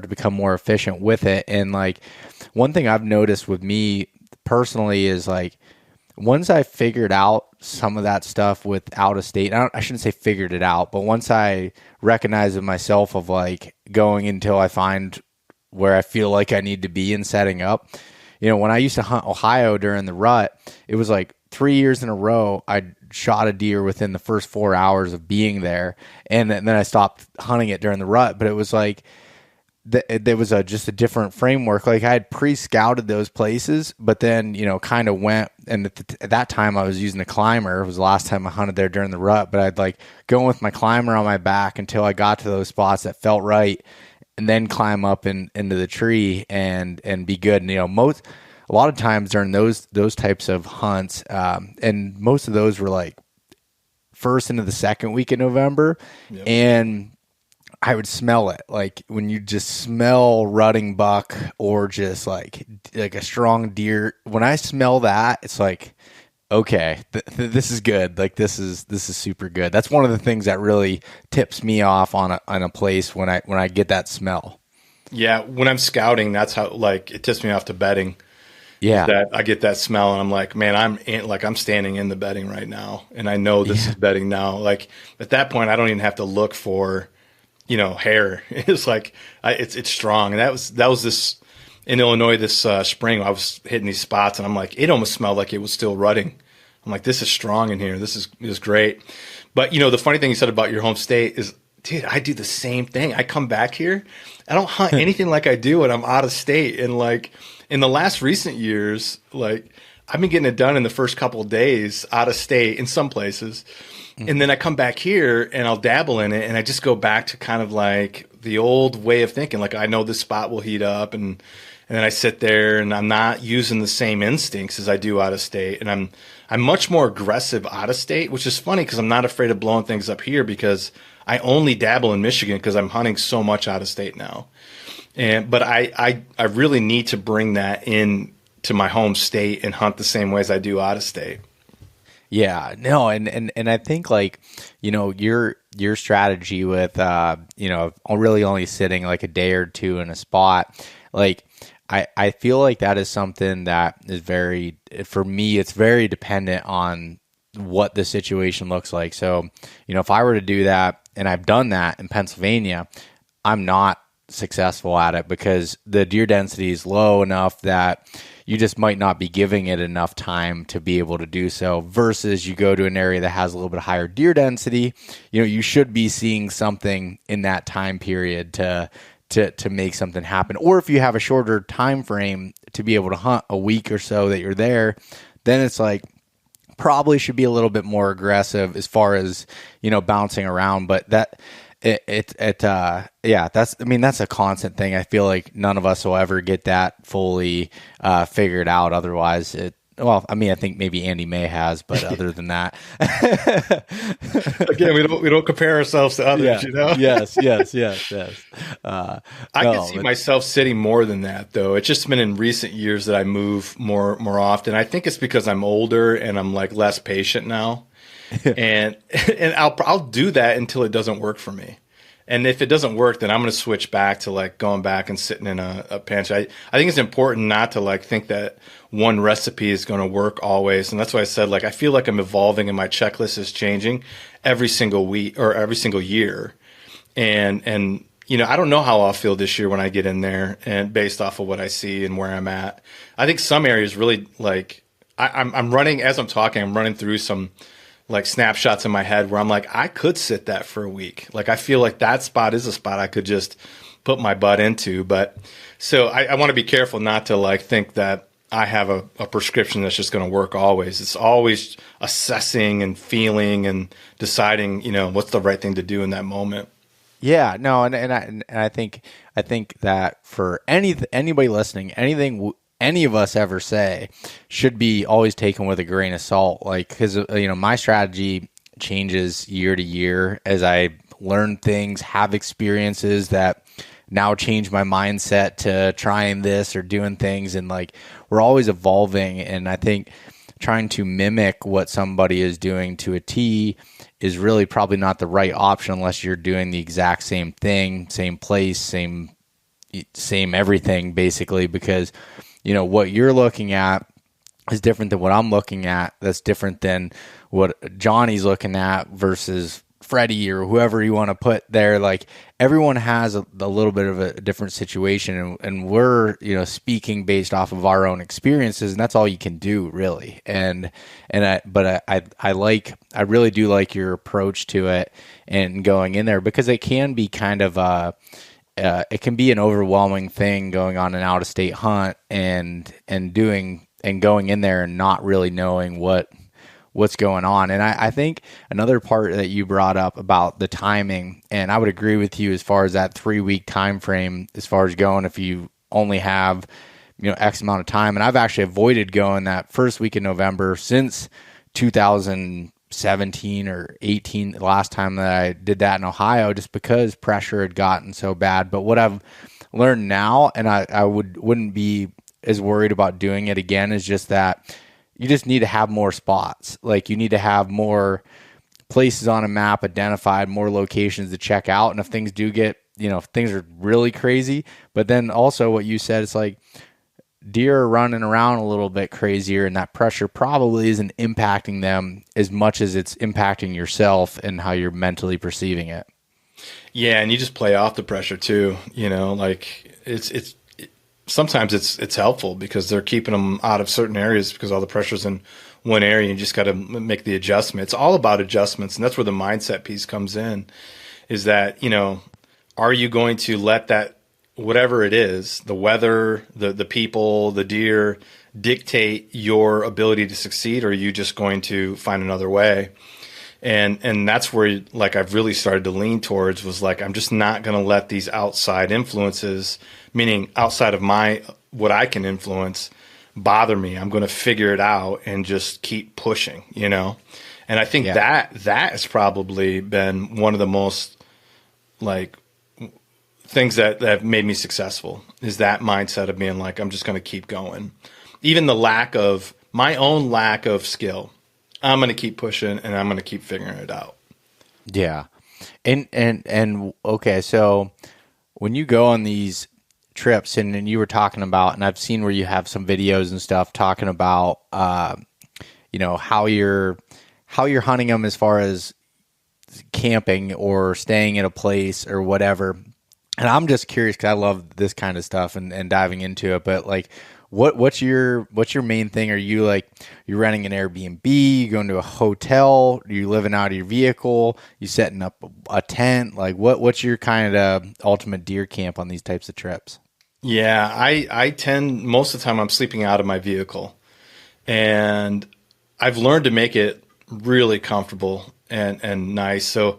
Speaker 4: become more efficient with it. And like one thing I've noticed with me personally is like, once I figured out some of that stuff with out of state, I shouldn't say figured it out, but once I recognized it myself of like going until I find where I feel like I need to be and setting up, when I used to hunt Ohio during the rut, it was like 3 years in a row, I shot a deer within the first 4 hours of being there. And then I stopped hunting it during the rut, but it was like, there was just a different framework. Like I had pre-scouted those places, but then, kind of went, and at that time I was using a climber. It was the last time I hunted there during the rut, but I'd like go with my climber on my back until I got to those spots that felt right, and then climb up into the tree and be good. And, a lot of times during those types of hunts, and most of those were like first into the second week in November. Yep. And I would smell it. Like when you just smell rutting buck or just like a strong deer, when I smell that, it's like, okay, this is good. Like this is super good. That's one of the things that really tips me off on a place when I get that smell.
Speaker 1: Yeah. When I'm scouting, that's how, like, it tips me off to bedding.
Speaker 4: Yeah.
Speaker 1: That I get that smell and I'm like, man, I'm standing in the bedding right now. And I know this is bedding now. Like at that point, I don't even have to look for, hair. It's like, it's strong. And that was this in Illinois this spring. I was hitting these spots and I'm like, it almost smelled like it was still rutting. I'm like, this is strong in here. This is great. But the funny thing you said about your home state is, dude, I do the same thing. I come back here. I don't hunt anything like I do when I'm out of state. And like in the last recent years, like I've been getting it done in the first couple of days out of state in some places. And then I come back here and I'll dabble in it. And I just go back to kind of like the old way of thinking. Like I know this spot will heat up and then I sit there and I'm not using the same instincts as I do out of state. And I'm much more aggressive out of state, which is funny because I'm not afraid of blowing things up here because I only dabble in Michigan because I'm hunting so much out of state now. But I really need to bring that in to my home state and hunt the same way as I do out of state.
Speaker 4: Yeah, no. And I think like, your strategy with, really only sitting like a day or two in a spot, like I feel like that is something that is for me, it's very dependent on what the situation looks like. So, if I were to do that, and I've done that in Pennsylvania, I'm not successful at it because the deer density is low enough that you just might not be giving it enough time to be able to do so, versus you go to an area that has a little bit higher deer density, you should be seeing something in that time period to make something happen. Or if you have a shorter time frame to be able to hunt a week or so that you're there, then it's like probably should be a little bit more aggressive as far as, bouncing around. But that's a constant thing. I feel like none of us will ever get that fully figured out. Otherwise, I think maybe Andy May has, but other than that,
Speaker 1: again, we don't compare ourselves to others.
Speaker 4: Yes.
Speaker 1: I can see myself sitting more than that, though. It's just been in recent years that I move more often. I think it's because I'm older and I'm like less patient now. and I'll do that until it doesn't work for me. And if it doesn't work, then I'm going to switch back to like going back and sitting in a pinch. I think it's important not to like think that one recipe is going to work always. And that's why I said, like, I feel like I'm evolving and my checklist is changing every single week or every single year. And I don't know how I'll feel this year when I get in there, and based off of what I see and where I'm at. I think some areas really like I'm running as I'm talking. I'm running through some like snapshots in my head where I'm like, I could sit that for a week. Like I feel like that spot is a spot I could just put my butt into. But so I want to be careful not to like think that I have a prescription that's just going to work always. It's always assessing and feeling and deciding, what's the right thing to do in that moment.
Speaker 4: Yeah, no, and I think that for anybody listening, anything any of us ever say should be always taken with a grain of salt. Like, because my strategy changes year to year as I learn things, have experiences that now change my mindset to trying this or doing things, and like we're always evolving. And I think trying to mimic what somebody is doing to a T is really probably not the right option unless you're doing the exact same thing, same place, same everything, basically, because what you're looking at is different than what I'm looking at. That's different than what Johnny's looking at versus Freddie or whoever you want to put there. Like everyone has a little bit of a different situation, and we're speaking based off of our own experiences, and that's all you can do, really. I really do like your approach to it and going in there, because it can be kind of it can be an overwhelming thing going on an out of state hunt and going in there and not really knowing what's going on. And I think another part that you brought up about the timing, and I would agree with you as far as that 3-week time frame, as far as going, if you only have, X amount of time. And I've actually avoided going that first week in November since 2017 or 18, the last time that I did that in Ohio, just because pressure had gotten so bad. But what I've learned now, and I wouldn't be as worried about doing it again, is just that you just need to have more spots. Like you need to have more places on a map identified, more locations to check out. And if things do get, if things are really crazy, but then also what you said, it's like deer are running around a little bit crazier, and that pressure probably isn't impacting them as much as it's impacting yourself and how you're mentally perceiving it.
Speaker 1: Yeah. And you just play off the pressure too, like sometimes it's helpful because they're keeping them out of certain areas because all the pressure's in one area. You just got to make the adjustment. It's all about adjustments. And that's where the mindset piece comes in, is that, are you going to let that, whatever it is, the weather, the people, the deer, dictate your ability to succeed? Or are you just going to find another way? And that's where, like, I've really started to lean towards, was like, I'm just not going to let these outside influences, meaning outside of what I can influence, bother me. I'm going to figure it out and just keep pushing, And I think that has probably been one of the most, like, things that have made me successful, is that mindset of being like, I'm just going to keep going. Even my own lack of skill, I'm going to keep pushing and I'm going to keep figuring it out.
Speaker 4: Yeah. And okay, so when you go on these trips, and you were talking about, and I've seen where you have some videos and stuff talking about, how you're hunting them as far as camping or staying in a place or whatever. And I'm just curious, because I love this kind of stuff and diving into it. But like, what's your main thing? Are you renting an Airbnb? You going to a hotel? Are you living out of your vehicle? You setting up a tent? Like, what's your kind of ultimate deer camp on these types of trips?
Speaker 1: Yeah, I tend, most of the time I'm sleeping out of my vehicle, and I've learned to make it really comfortable and nice. So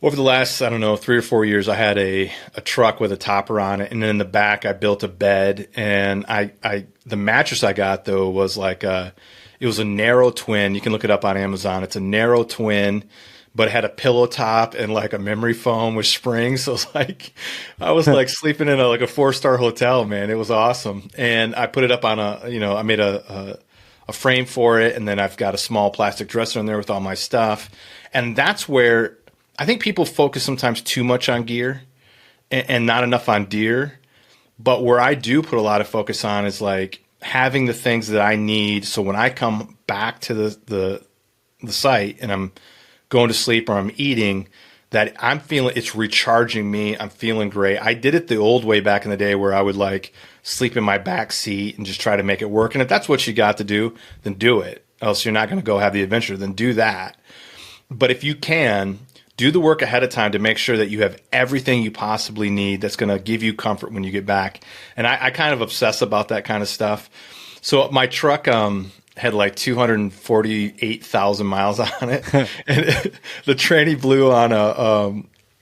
Speaker 1: over the last, 3 or 4 years, I had a truck with a topper on it, and then in the back I built a bed. And the mattress I got, though, was it was a narrow twin. You can look it up on Amazon. It's a narrow twin, but it had a pillow top and like a memory foam with springs. So it's like I was like sleeping in a 4-star hotel, man. It was awesome. And I put it up on I made a frame for it, and then I've got a small plastic dresser in there with all my stuff. And that's where I think people focus sometimes too much on gear and not enough on deer. But where I do put a lot of focus on is like having the things that I need. So when I come back to the site and I'm going to sleep or I'm eating, that I'm feeling it's recharging me. I'm feeling great. I did it the old way back in the day where I would like sleep in my back seat and just try to make it work. And if that's what you got to do, then do it. Else you're not going to go have the adventure. Then do that. But if you can, do the work ahead of time to make sure that you have everything you possibly need that's going to give you comfort when you get back. And I kind of obsess about that kind of stuff. So my truck had like 248,000 miles on it. And the tranny blew on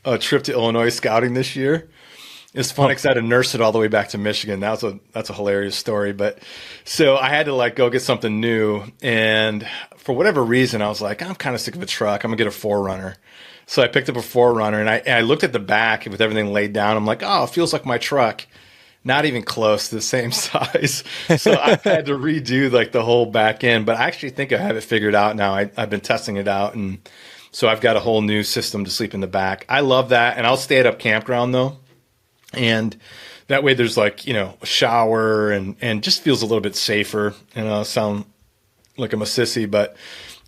Speaker 1: a trip to Illinois scouting this year. It's funny because I had to nurse it all the way back to Michigan. That's a hilarious story. But so I had to like go get something new. And for whatever reason, I was like, I'm kind of sick of a truck. I'm going to get a 4Runner. So I picked up a 4Runner, and I looked at the back with everything laid down. I'm like, oh, it feels like my truck. Not even close to the same size. So I had to redo like the whole back end. But I actually think I have it figured out now. I've been testing it out. And so I've got a whole new system to sleep in the back. I love that. And I'll stay at a campground, though. And that way there's like, a shower and just feels a little bit safer. And I sound like I'm a sissy, but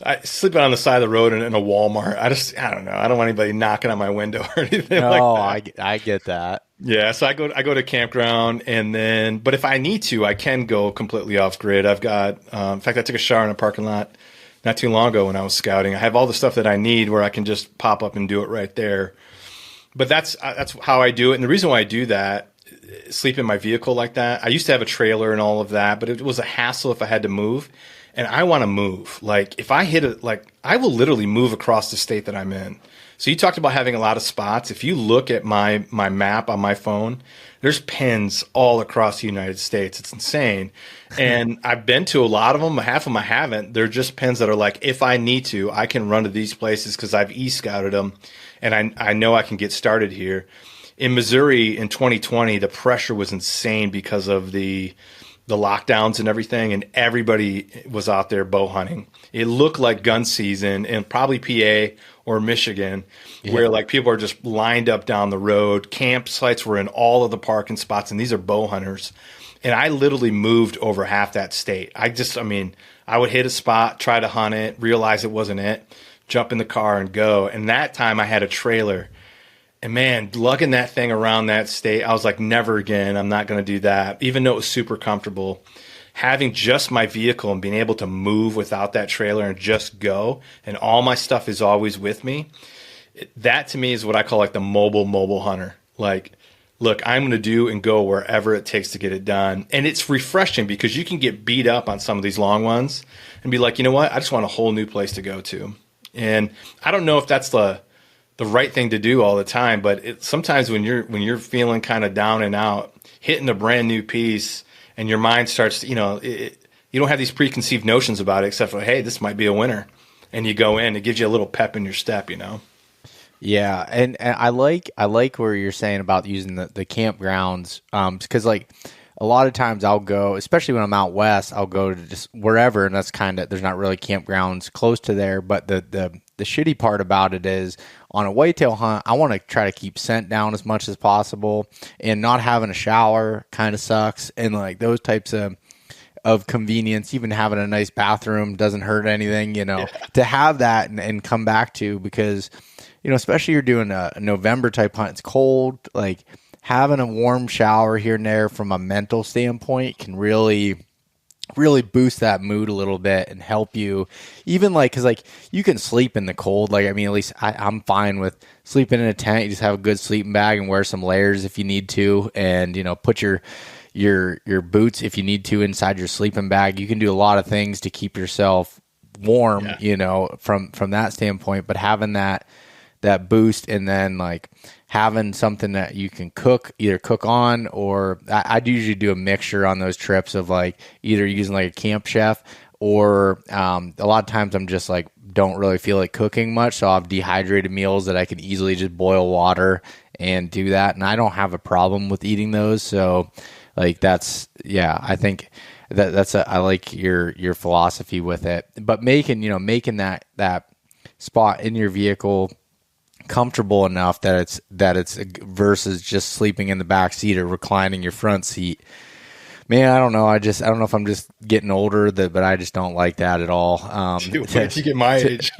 Speaker 1: I sleep on the side of the road in a Walmart. I don't know. I don't want anybody knocking on my window or anything like that.
Speaker 4: I get that.
Speaker 1: Yeah. So I go to campground but if I need to, I can go completely off grid. I've got, in fact, I took a shower in a parking lot not too long ago when I was scouting. I have all the stuff that I need where I can just pop up and do it right there. But that's how I do it. And the reason why I do that, sleep in my vehicle like that, I used to have a trailer and all of that, but it was a hassle if I had to move. And I want to move. Like if I hit it, like I will literally move across the state that I'm in. So you talked about having a lot of spots. If you look at my map on my phone, there's pins all across the United States. It's insane. And I've been to a lot of them. Half of them I haven't. They're just pins that are like, if I need to, I can run to these places because I've e-scouted them. And I know I can get started here. In Missouri in 2020, the pressure was insane because of the lockdowns and everything, and everybody was out there bow hunting. It looked like gun season in probably PA or Michigan, where like people are just lined up down the road. Campsites were in all of the parking spots, and these are bow hunters. And I literally moved over half that state. I would hit a spot, try to hunt it, realize it wasn't it, jump in the car and go. And that time I had a trailer. And man, lugging that thing around that state, I was like, never again. I'm not going to do that. Even though it was super comfortable, having just my vehicle and being able to move without that trailer and just go, and all my stuff is always with me. That to me is what I call like the mobile hunter. Like, look, I'm going to do and go wherever it takes to get it done. And it's refreshing because you can get beat up on some of these long ones and be like, you know what? I just want a whole new place to go to. And I don't know if that's the right thing to do all the time, but sometimes when you're feeling kind of down and out, hitting a brand new piece and your mind starts, you don't have these preconceived notions about it except for, hey, this might be a winner. And you go in, it gives you a little pep in your step,
Speaker 4: Yeah, and I like where you're saying about using the campgrounds, because like a lot of times I'll go, especially when I'm out west, I'll go to just wherever, and that's kind of, there's not really campgrounds close to there. But the shitty part about it is on a whitetail hunt, I want to try to keep scent down as much as possible, and not having a shower kind of sucks. And like those types of convenience, even having a nice bathroom doesn't hurt anything, to have that and come back to, because, especially you're doing a November type hunt, it's cold, like having a warm shower here and there from a mental standpoint can really boost that mood a little bit and help you, even like, because like you can sleep in the cold. Like, at least I'm fine with sleeping in a tent. You just have a good sleeping bag and wear some layers if you need to, and put your boots if you need to inside your sleeping bag. You can do a lot of things to keep yourself warm, from that standpoint. But having that boost, and then like having something that you can either cook on, or I'd usually do a mixture on those trips of like either using like a camp chef, or a lot of times I'm just like don't really feel like cooking much, so I'll have dehydrated meals that I can easily just boil water and do that, and I don't have a problem with eating those. So like I think I like your philosophy with it. But making that spot in your vehicle comfortable enough that it's versus just sleeping in the back seat or reclining your front seat. Man, I don't know. I don't know if I'm just getting older, but I just don't like that at all.
Speaker 1: Dude, wait till you get my age.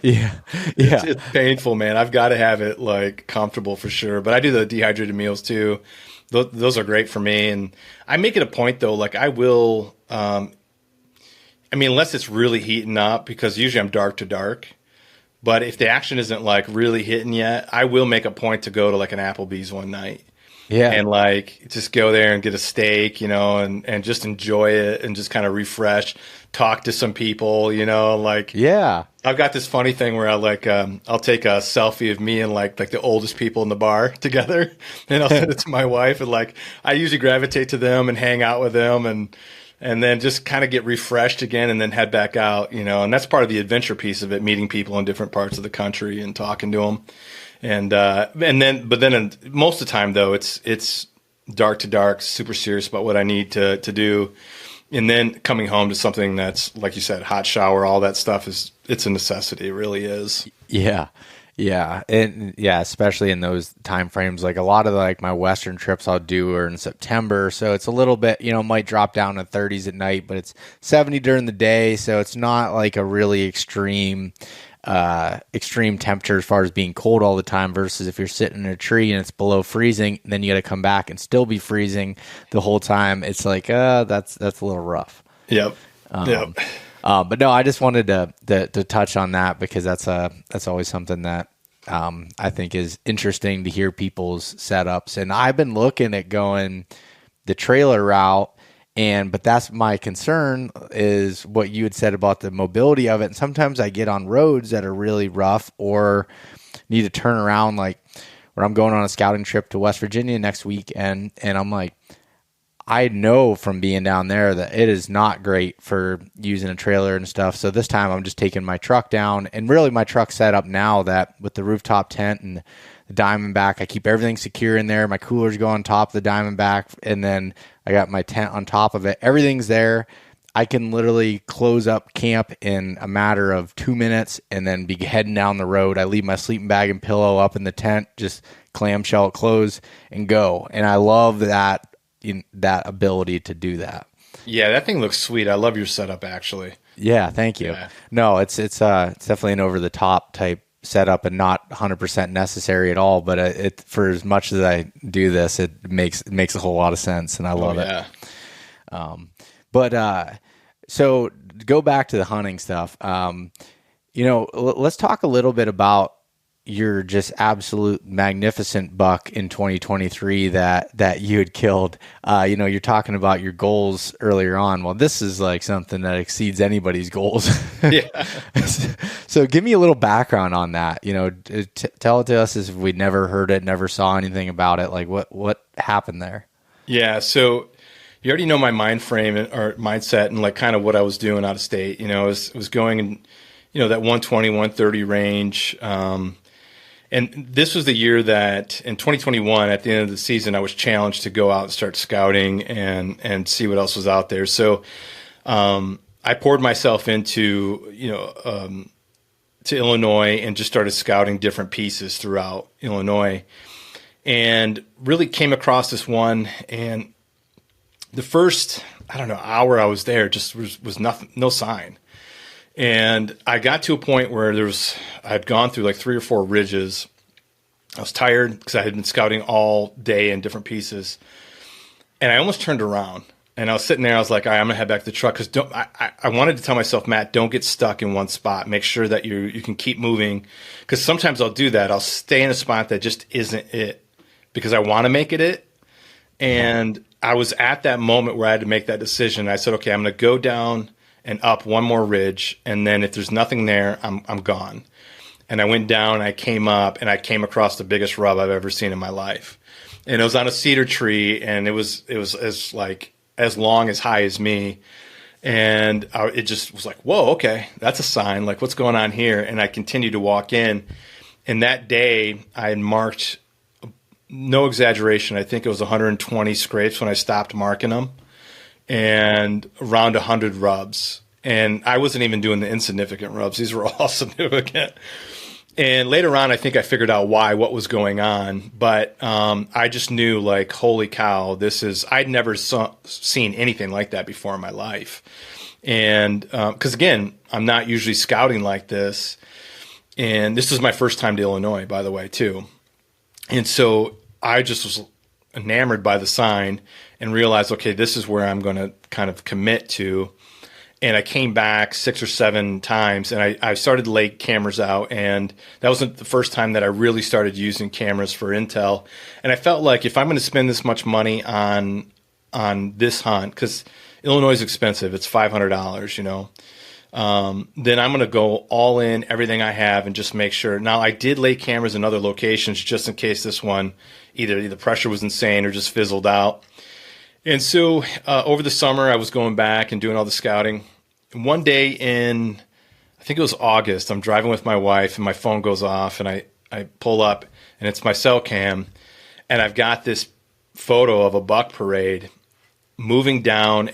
Speaker 4: Yeah.
Speaker 1: It's painful, man. I've got to have it like comfortable for sure. But I do the dehydrated meals too. Those are great for me. And I make it a point though, like I will, I mean, unless it's really heating up, because usually I'm dark to dark. But if the action isn't like really hitting yet, I will make a point to go to like an Applebee's one night.
Speaker 4: Yeah.
Speaker 1: And like just go there and get a steak, you know, and just enjoy it and just kind of refresh, talk to some people, you know, like,
Speaker 4: yeah.
Speaker 1: I've got this funny thing where I like, I'll take a selfie of me and like the oldest people in the bar together, and I'll send it to my wife, and like, I usually gravitate to them and hang out with them and then just kind of get refreshed again and then head back out, you know, and that's part of the adventure piece of it, meeting people in different parts of the country and talking to them. But then most of the time though, it's dark to dark, super serious about what I need to do. And then coming home to something that's, like you said, hot shower, all that stuff it's a necessity. It really is.
Speaker 4: Yeah. Yeah. And yeah, especially in those time frames, like a lot of like my Western trips I'll do are in September. So it's a little bit, you know, might drop down to 30s at night, but it's 70 during the day. So it's not like a really extreme temperature as far as being cold all the time, versus if you're sitting in a tree and it's below freezing, then you got to come back and still be freezing the whole time. It's like, that's a little rough.
Speaker 1: Yep.
Speaker 4: But no, I just wanted to touch on that because that's always something that I think is interesting to hear people's setups. And I've been looking at going the trailer route, but that's my concern, is what you had said about the mobility of it. And sometimes I get on roads that are really rough or need to turn around, like where I'm going on a scouting trip to West Virginia next week. And I'm like, I know from being down there that it is not great for using a trailer and stuff. So this time I'm just taking my truck down, and really my truck's set up now that with the rooftop tent and the Diamondback, I keep everything secure in there. My coolers go on top of the Diamondback, and then I got my tent on top of it. Everything's there. I can literally close up camp in a matter of 2 minutes and then be heading down the road. I leave my sleeping bag and pillow up in the tent, just clamshell it, close, and go. And I love that ability to do that.
Speaker 1: Yeah, that thing looks sweet. I love your setup, actually.
Speaker 4: Yeah, thank you. Yeah. No, it's definitely an over the top type setup and not 100% necessary at all. But it for as much as I do this, it makes a whole lot of sense, and I love it. So go back to the hunting stuff. Let's talk a little bit about your just absolute magnificent buck in 2023 that you had killed. You're talking about your goals earlier on. Well, this is like something that exceeds anybody's goals.
Speaker 1: Yeah.
Speaker 4: So give me a little background on that. Tell it to us as if we'd never heard it, never saw anything about it. Like what happened there?
Speaker 1: Yeah. So you already know my mind frame or mindset and like kind of what I was doing out of state. I was going in, that 120, 130 range. And this was the year that in 2021, at the end of the season, I was challenged to go out and start scouting and see what else was out there. So I poured myself into, to Illinois and just started scouting different pieces throughout Illinois, and really came across this one. And the first, hour I was there just was nothing, no sign. And I got to a point where I'd gone through like 3 or 4 ridges. I was tired because I had been scouting all day in different pieces. And I almost turned around, and I was sitting there. I was like, all right, I'm going to head back to the truck, because I wanted to tell myself, Matt, don't get stuck in one spot. Make sure that you can keep moving, because sometimes I'll do that. I'll stay in a spot that just isn't it because I want to make it. And I was at that moment where I had to make that decision. I said, okay, I'm going to go down and up one more ridge, and then if there's nothing there, I'm gone. And I went down, I came up, and I came across the biggest rub I've ever seen in my life. And it was on a cedar tree, and it was as long as high as me. And it just was like, whoa, okay, that's a sign. Like, what's going on here? And I continued to walk in. And that day, I had marked, no exaggeration, I think it was 120 scrapes when I stopped marking them, and around 100 rubs. And I wasn't even doing the insignificant rubs. These were all significant. And later on, I think I figured out what was going on. But I just knew, like, holy cow, I'd never seen anything like that before in my life. And because, again, I'm not usually scouting like this. And this is my first time to Illinois, by the way, too. And so I just was enamored by the sign and realized, okay, this is where I'm going to kind of commit to. And I came back 6 or 7 times, and I started to lay cameras out. And that wasn't the first time that I really started using cameras for intel. And I felt like if I'm going to spend this much money on this hunt, because Illinois is expensive, it's $500, you know, then I'm going to go all in, everything I have, and just make sure. Now, I did lay cameras in other locations just in case this one, either the pressure was insane or just fizzled out. And so over the summer, I was going back and doing all the scouting. And one day in, I think it was August, I'm driving with my wife, and my phone goes off, and I pull up, and it's my cell cam, and I've got this photo of a buck parade moving down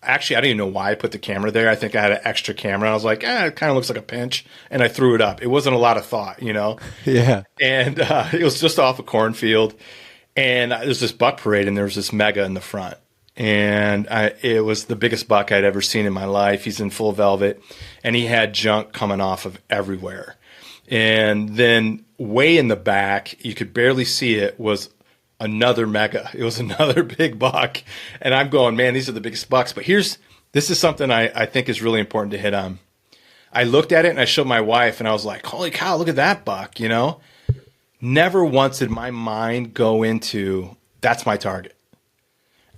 Speaker 1: actually, I don't even know why I put the camera there. I think I had an extra camera. And I was like, it kind of looks like a pinch. And I threw it up. It wasn't a lot of thought, you know?
Speaker 4: Yeah.
Speaker 1: And it was just off a cornfield. And there's this buck parade, and there was this mega in the front. And it was the biggest buck I'd ever seen in my life. He's in full velvet. And he had junk coming off of everywhere. And then way in the back, you could barely see it, was another mega. It was another big buck. And I'm going, man, these are the biggest bucks. But this is something I think is really important to hit on. I looked at it and I showed my wife, and I was like, holy cow, look at that buck, you know? Never once did my mind go into, that's my target.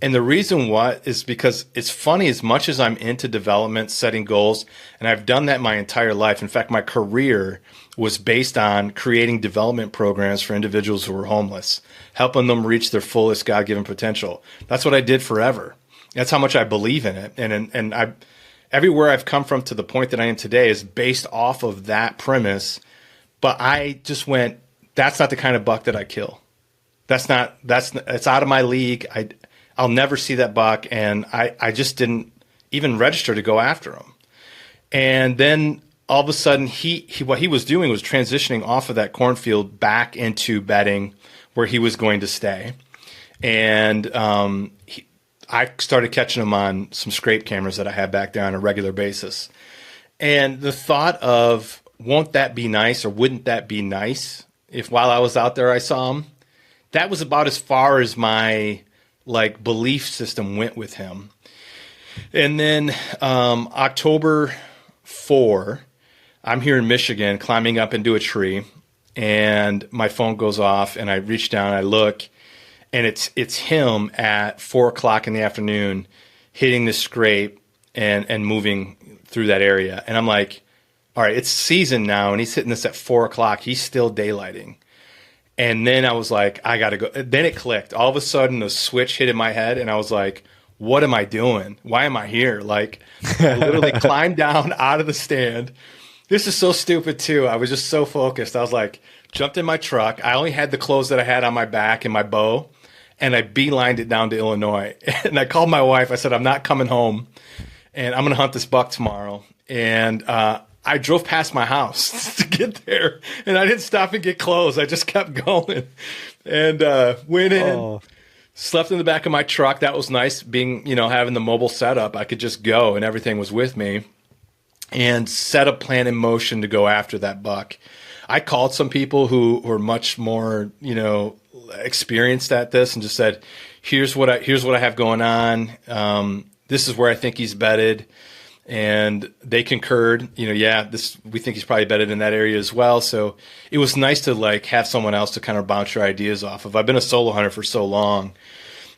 Speaker 1: And the reason is because it's funny, as much as I'm into development, setting goals, and I've done that my entire life. In fact, my career was based on creating development programs for individuals who were homeless, helping them reach their fullest God-given potential. That's what I did forever. That's how much I believe in it. And everywhere I've come from to the point that I am today is based off of that premise. But I just went, that's not the kind of buck that I kill. It's out of my league. I'll never see that buck. And I just didn't even register to go after him. And then all of a sudden, what he was doing was transitioning off of that cornfield back into bedding where he was going to stay. And I started catching him on some scrape cameras that I had back there on a regular basis. And the thought of, won't that be nice, or wouldn't that be nice if while I was out there I saw him, that was about as far as my belief system went with him. And then October 4, I'm here in Michigan climbing up into a tree, and my phone goes off, and I reach down and I look, and it's him at 4:00 in the afternoon hitting the scrape and moving through that area. And I'm like, all right, it's season now, and he's hitting this at 4:00. He's still daylighting. And then I was like, I got to go. Then it clicked. All of a sudden, the switch hit in my head, and I was like, what am I doing? Why am I here? I literally climbed down out of the stand. This is so stupid, too. I was just so focused. I was like, jumped in my truck. I only had the clothes that I had on my back and my bow, and I beelined it down to Illinois. And I called my wife. I said, I'm not coming home, and I'm going to hunt this buck tomorrow. And I drove past my house to get there, and I didn't stop and get clothes. I just kept going and went in, slept in the back of my truck. That was nice, being, having the mobile setup. I could just go, and everything was with me, and set a plan in motion to go after that buck. I called some people who were much more, experienced at this, and just said, here's what I have going on. This is where I think he's bedded. And they concurred, we think he's probably bedded in that area as well. So it was nice to have someone else to kind of bounce your ideas off of. I've been a solo hunter for so long.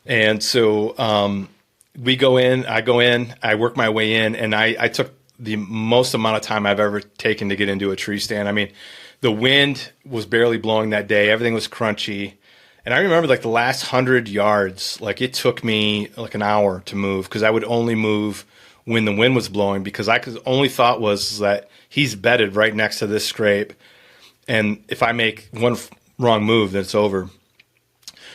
Speaker 1: And so I go in, I work my way in, and I took the most amount of time I've ever taken to get into a tree stand. I mean, the wind was barely blowing that day. Everything was crunchy. And I remember the last 100 yards, it took me an hour to move, because I would only move when the wind was blowing, because only thought was that he's bedded right next to this scrape, and if I make one wrong move, then it's over.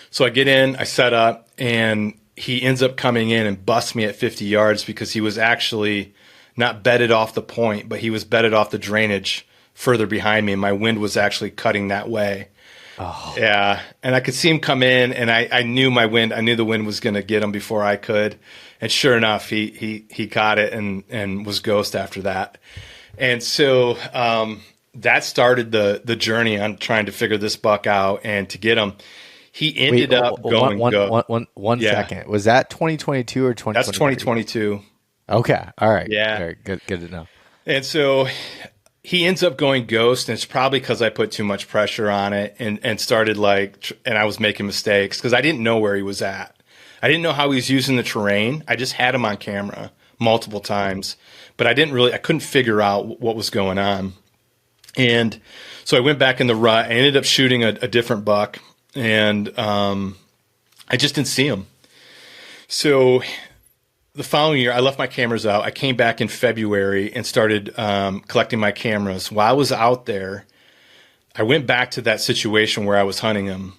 Speaker 1: So I get in, I set up, and he ends up coming in and busts me at 50 yards because he was actually not bedded off the point, but he was bedded off the drainage further behind me, and my wind was actually cutting that way. Oh. Yeah, and I could see him come in, and I knew the wind was going to get him before I could, and sure enough, he caught it and was ghost after that. And so that started the journey on trying to figure this buck out and to get him. He ended up going
Speaker 4: one second. Was that 2022 or 2023?
Speaker 1: That's 2022.
Speaker 4: Okay. All right.
Speaker 1: Yeah.
Speaker 4: All right. Good to know.
Speaker 1: And so he ends up going ghost, and it's probably because I put too much pressure on it and started and I was making mistakes because I didn't know where he was at. I didn't know how he was using the terrain. I just had him on camera multiple times, but I couldn't figure out what was going on. And so I went back in the rut. I ended up shooting a different buck, and I just didn't see him. So the following year, I left my cameras out. I came back in February and started collecting my cameras. While I was out there, I went back to that situation where I was hunting him,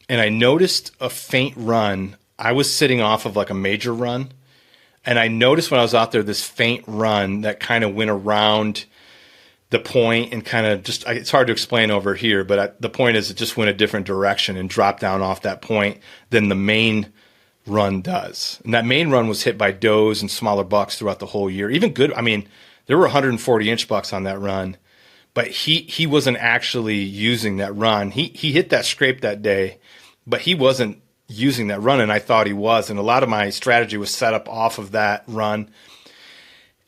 Speaker 1: and I noticed a faint run. I was sitting off of like a major run, and I noticed when I was out there this faint run that kind of went around the point and kind of just, it's hard to explain over here, but the point is it just went a different direction and dropped down off that point than the main run does. And that main run was hit by does and smaller bucks throughout the whole year. Even good, I mean, there were 140-inch bucks on that run, but he wasn't actually using that run. He hit that scrape that day, but he wasn't using that run, and I thought he was. And a lot of my strategy was set up off of that run.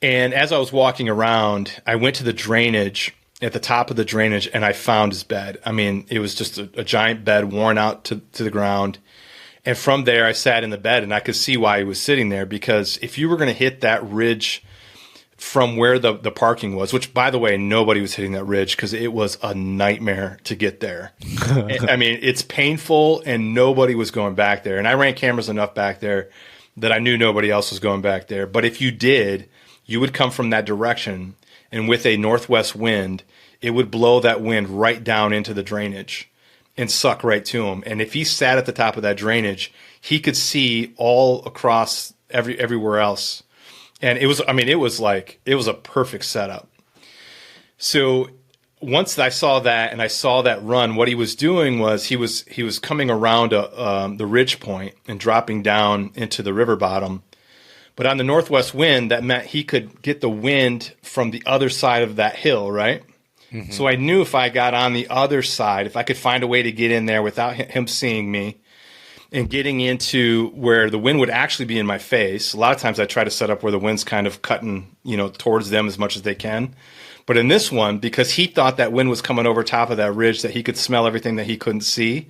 Speaker 1: And as I was walking around, I went to the drainage, at the top of the drainage, and I found his bed. I mean, it was just a giant bed worn out to the ground. And from there, I sat in the bed, and I could see why he was sitting there, because if you were going to hit that ridge from where the parking was, which, by the way, nobody was hitting that ridge because it was a nightmare to get there. I mean, it's painful, and nobody was going back there. And I ran cameras enough back there that I knew nobody else was going back there. But if you did, you would come from that direction, and with a northwest wind, it would blow that wind right down into the drainage and suck right to him. And if he sat at the top of that drainage, he could see all across everywhere else. And it was a perfect setup. So once I saw that and I saw that run, what he was doing was he was coming around the ridge point and dropping down into the river bottom. But on the northwest wind, that meant he could get the wind from the other side of that hill, right? Mm-hmm. So I knew if I got on the other side, if I could find a way to get in there without him seeing me and getting into where the wind would actually be in my face. A lot of times I try to set up where the wind's kind of cutting, towards them as much as they can. But in this one, because he thought that wind was coming over top of that ridge, that he could smell everything that he couldn't see,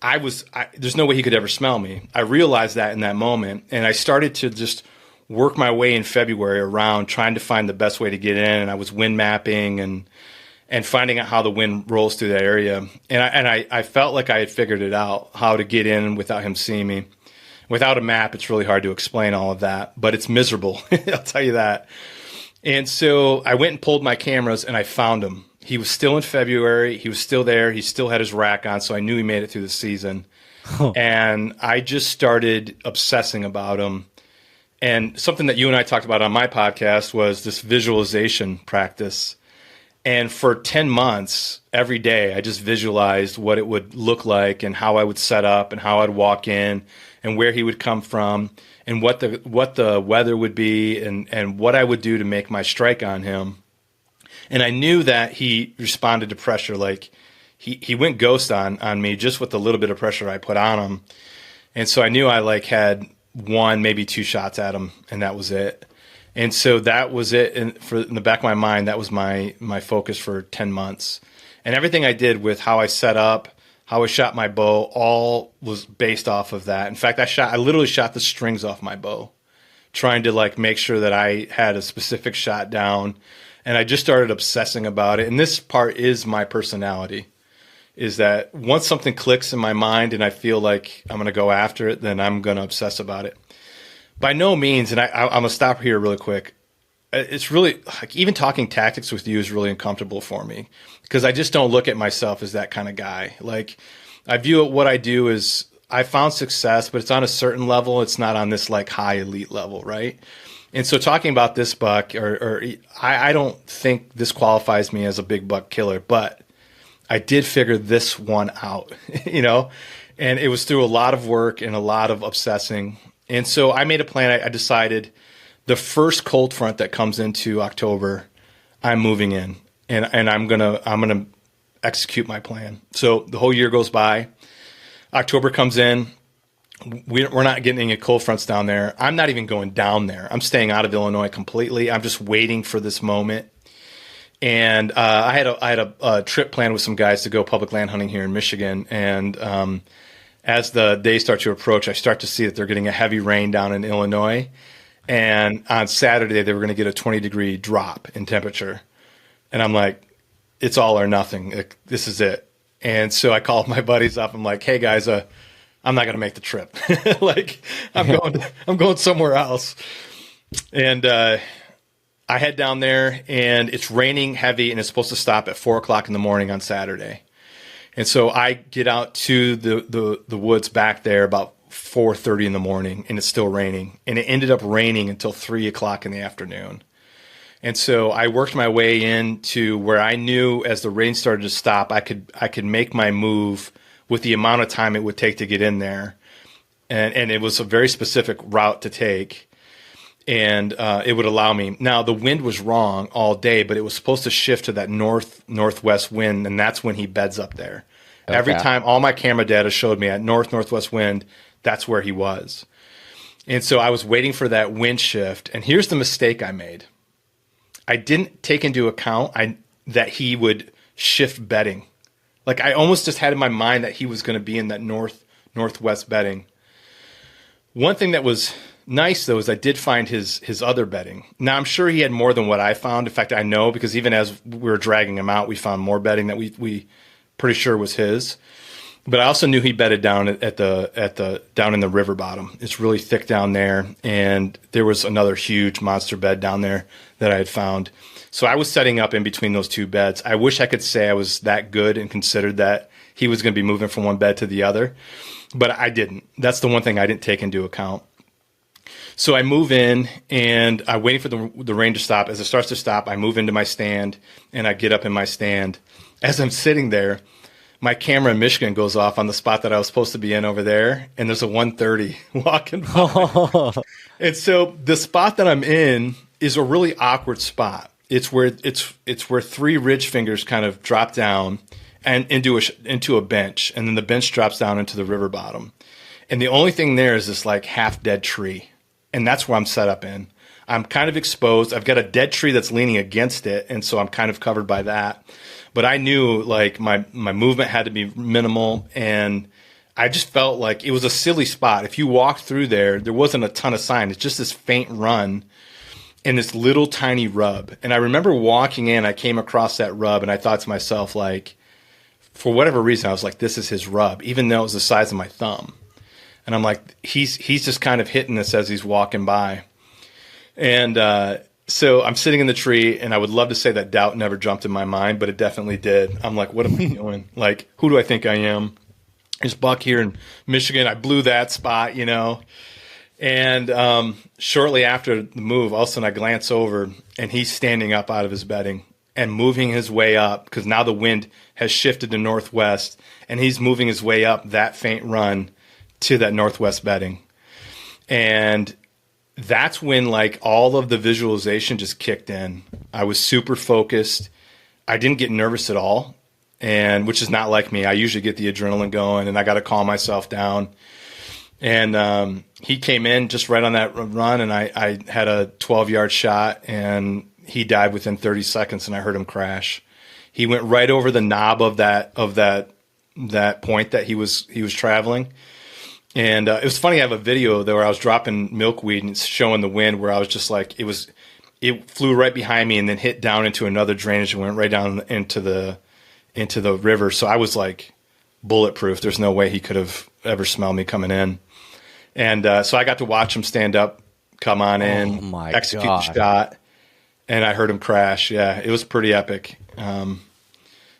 Speaker 1: there's no way he could ever smell me. I realized that in that moment, and I started to just work my way in February around trying to find the best way to get in, and I was wind mapping and finding out how the wind rolls through that area. And I felt like I had figured it out, how to get in without him seeing me. Without a map, it's really hard to explain all of that, but it's miserable. I'll tell you that. And so I went and pulled my cameras, and I found him. He was still in February. He was still there. He still had his rack on, so I knew he made it through the season. And I just started obsessing about him. And something that you and I talked about on my podcast was this visualization practice. And for 10 months, every day, I just visualized what it would look like and how I would set up and how I'd walk in and where he would come from and what the weather would be and what I would do to make my strike on him. And I knew that he responded to pressure. Like he went ghost on me just with the little bit of pressure I put on him. And so I knew I had one, maybe two shots at him, and that was it. And so that was it. And in the back of my mind, that was my focus for 10 months. And everything I did with how I set up, how I shot my bow, all was based off of that. In fact, I literally shot the strings off my bow, trying to make sure that I had a specific shot down. And I just started obsessing about it. And this part is my personality, is that once something clicks in my mind and I feel like I'm going to go after it, then I'm going to obsess about it. By no means, and I'm going to stop here really quick, it's really, even talking tactics with you is really uncomfortable for me because I just don't look at myself as that kind of guy. I view what I do as I found success, but it's on a certain level. It's not on this high elite level, right? And so talking about this buck, I don't think this qualifies me as a big buck killer, but I did figure this one out, and it was through a lot of work and a lot of obsessing. And so I made a plan. I decided the first cold front that comes into October, I'm moving in, and I'm gonna execute my plan. So the whole year goes by. October comes in. We're not getting any cold fronts down there. I'm not even going down there. I'm staying out of Illinois completely. I'm just waiting for this moment. And I had a trip planned with some guys to go public land hunting here in Michigan. And as the days start to approach, I start to see that they're getting a heavy rain down in Illinois. And on Saturday, they were going to get a 20-degree drop in temperature. And I'm like, it's all or nothing. This is it. And so I called my buddies up. I'm like, hey, guys, I'm not going to make the trip. I'm going somewhere else. And I head down there, and it's raining heavy, and it's supposed to stop at 4:00 in the morning on Saturday. And so I get out to the woods back there about 4:30 in the morning, and it's still raining. And it ended up raining until 3:00 in the afternoon. And so I worked my way into where I knew as the rain started to stop, I could make my move with the amount of time it would take to get in there. And it was a very specific route to take. And it would allow me. Now, the wind was wrong all day, but it was supposed to shift to that northwest wind, and that's when he beds up there. Okay. Every time, all my camera data showed me at northwest wind, that's where he was. And so I was waiting for that wind shift. And here's the mistake I made. I didn't take into account that he would shift bedding. Like, I almost just had in my mind that he was going to be in that northwest bedding. One thing that was nice, though, is I did find his other bedding. Now, I'm sure he had more than what I found. In fact, I know, because even as we were dragging him out, we found more bedding that we pretty sure was his. But I also knew he bedded down down in the river bottom. It's really thick down there, and there was another huge monster bed down there that I had found. So I was setting up in between those two beds. I wish I could say I was that good and considered that he was going to be moving from one bed to the other, but I didn't. That's the one thing I didn't take into account. So I move in, and I'm waiting for the rain to stop. As it starts to stop, I move into my stand, and I get up in my stand. As I'm sitting there, my camera in Michigan goes off on the spot that I was supposed to be in over there, and there's a 130 walking by. And so the spot that I'm in is a really awkward spot. It's where three ridge fingers kind of drop down and into a bench, and then the bench drops down into the river bottom. And the only thing there is this like half dead tree, and that's where I'm set up in. I'm kind of exposed. I've got a dead tree that's leaning against it, and so I'm kind of covered by that. But I knew like my movement had to be minimal, and I just felt like it was a silly spot. If you walked through there wasn't a ton of sign. It's just this faint run and this little tiny rub. And I remember walking in, I came across that rub, and I thought to myself, like, for whatever reason, I was like, this is his rub, even though it was the size of my thumb. And I'm like, he's just kind of hitting this as he's walking by. And so I'm sitting in the tree, and I would love to say that doubt never jumped in my mind, but it definitely did. I'm like, what am I doing? Like, who do I think I am? There's buck here in Michigan. I blew that spot, And shortly after the move, all of a sudden I glance over, and he's standing up out of his bedding and moving his way up, because now the wind has shifted to northwest, and he's moving his way up that faint run to that northwest bedding. And that's when like all of the visualization just kicked in. I was super focused. I didn't get nervous at all, and which is not like me. I usually get the adrenaline going, and I got to calm myself down. And he came in just right on that run, and I had a 12-yard shot, and he died within 30 seconds, and I heard him crash. He went right over the knob of that point that he was traveling. And it was funny. I have a video there where I was dropping milkweed, and it's showing the wind, where I was just like, it flew right behind me and then hit down into another drainage and went right down into the river. So I was like bulletproof. There's no way he could have ever smelled me coming in. And so I got to watch him stand up, come on in, execute the shot, and I heard him crash. Yeah, it was pretty epic.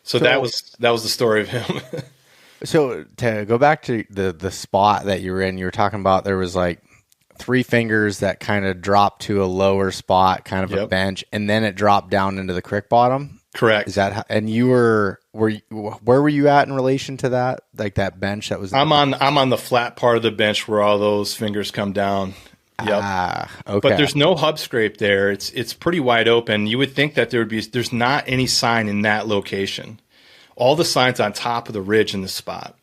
Speaker 1: So that was the story of him. So
Speaker 4: to go back to the spot that you were in, you were talking about there was like three fingers that kind of dropped to a lower spot, kind of a bench, and then it dropped down into the creek bottom.
Speaker 1: Correct.
Speaker 4: Is that how, and you where were you at in relation to that? Like that bench that was.
Speaker 1: I'm on the flat part of the bench where all those fingers come down. Yep.
Speaker 4: Okay.
Speaker 1: But there's no hub scrape there. It's pretty wide open. You would think that there's not any sign in that location. All the signs on top of the ridge in this spot.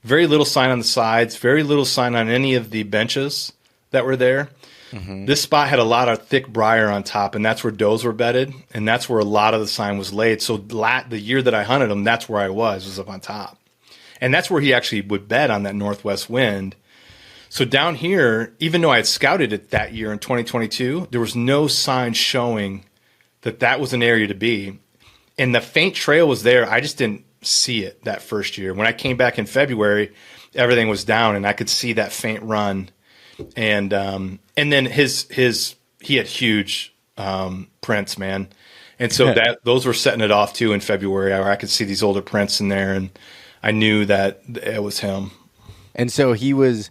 Speaker 1: Very little sign on the sides. Very little sign on any of the benches that were there. Mm-hmm. This spot had a lot of thick briar on top, and that's where does were bedded, and that's where a lot of the sign was laid. So the year that I hunted him, that's where I was up on top. And that's where he actually would bed on that northwest wind. So down here, even though I had scouted it that year in 2022, there was no sign showing that was an area to be. And the faint trail was there. I just didn't see it that first year. When I came back in February, everything was down, and I could see that faint run. And then he had huge prints, man. And so those were setting it off too in February, where I could see these older prints in there, and I knew that it was him.
Speaker 4: And so he was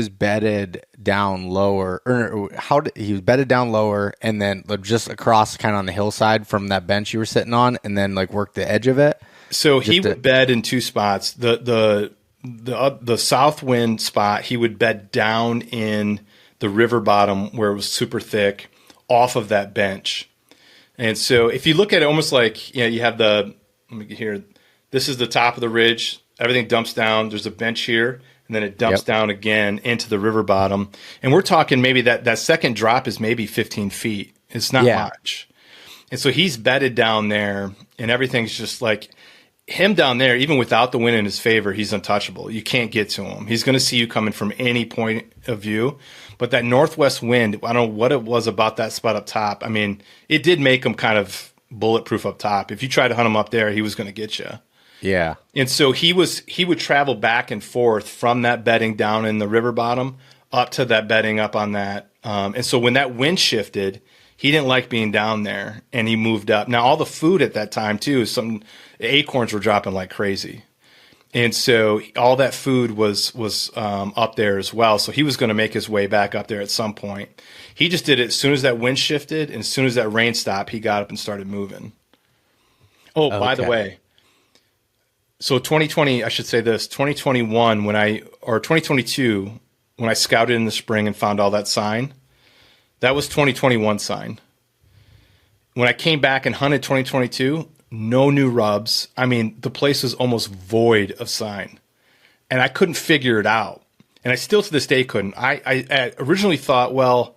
Speaker 4: bedded down lower, or he was bedded down lower, and then just across kind of on the hillside from that bench you were sitting on, and then like work the edge of it.
Speaker 1: So he would bed in two spots. The south wind spot, he would bed down in the river bottom where it was super thick off of that bench. And so if you look at it almost like, you have let me get here. This is the top of the ridge. Everything dumps down. There's a bench here, and then it dumps down again into the river bottom. And we're talking maybe that second drop is maybe 15 feet. It's not much. And so he's bedded down there, and everything's just like him down there. Even without the wind in his favor, he's untouchable. You can't get to him. He's going to see you coming from any point of view. But that northwest wind, I don't know what it was about that spot up top. I mean, it did make him kind of bulletproof up top. If you tried to hunt him up there, he was going to get you.
Speaker 4: Yeah.
Speaker 1: And so he would travel back and forth from that bedding down in the river bottom up to that bedding up on that. And so when that wind shifted, he didn't like being down there, and he moved up. Now, all the food at that time, too, acorns were dropping like crazy. And so all that food was up there as well. So he was going to make his way back up there at some point. He just did it as soon as that wind shifted, and as soon as that rain stopped, he got up and started moving. Oh, by the way, so 2020, I should say this, 2021, 2022, when I scouted in the spring and found all that sign, that was 2021 sign. When I came back and hunted 2022, no new rubs. I mean, the place was almost void of sign, and I couldn't figure it out. And I still to this day couldn't. I originally thought, well,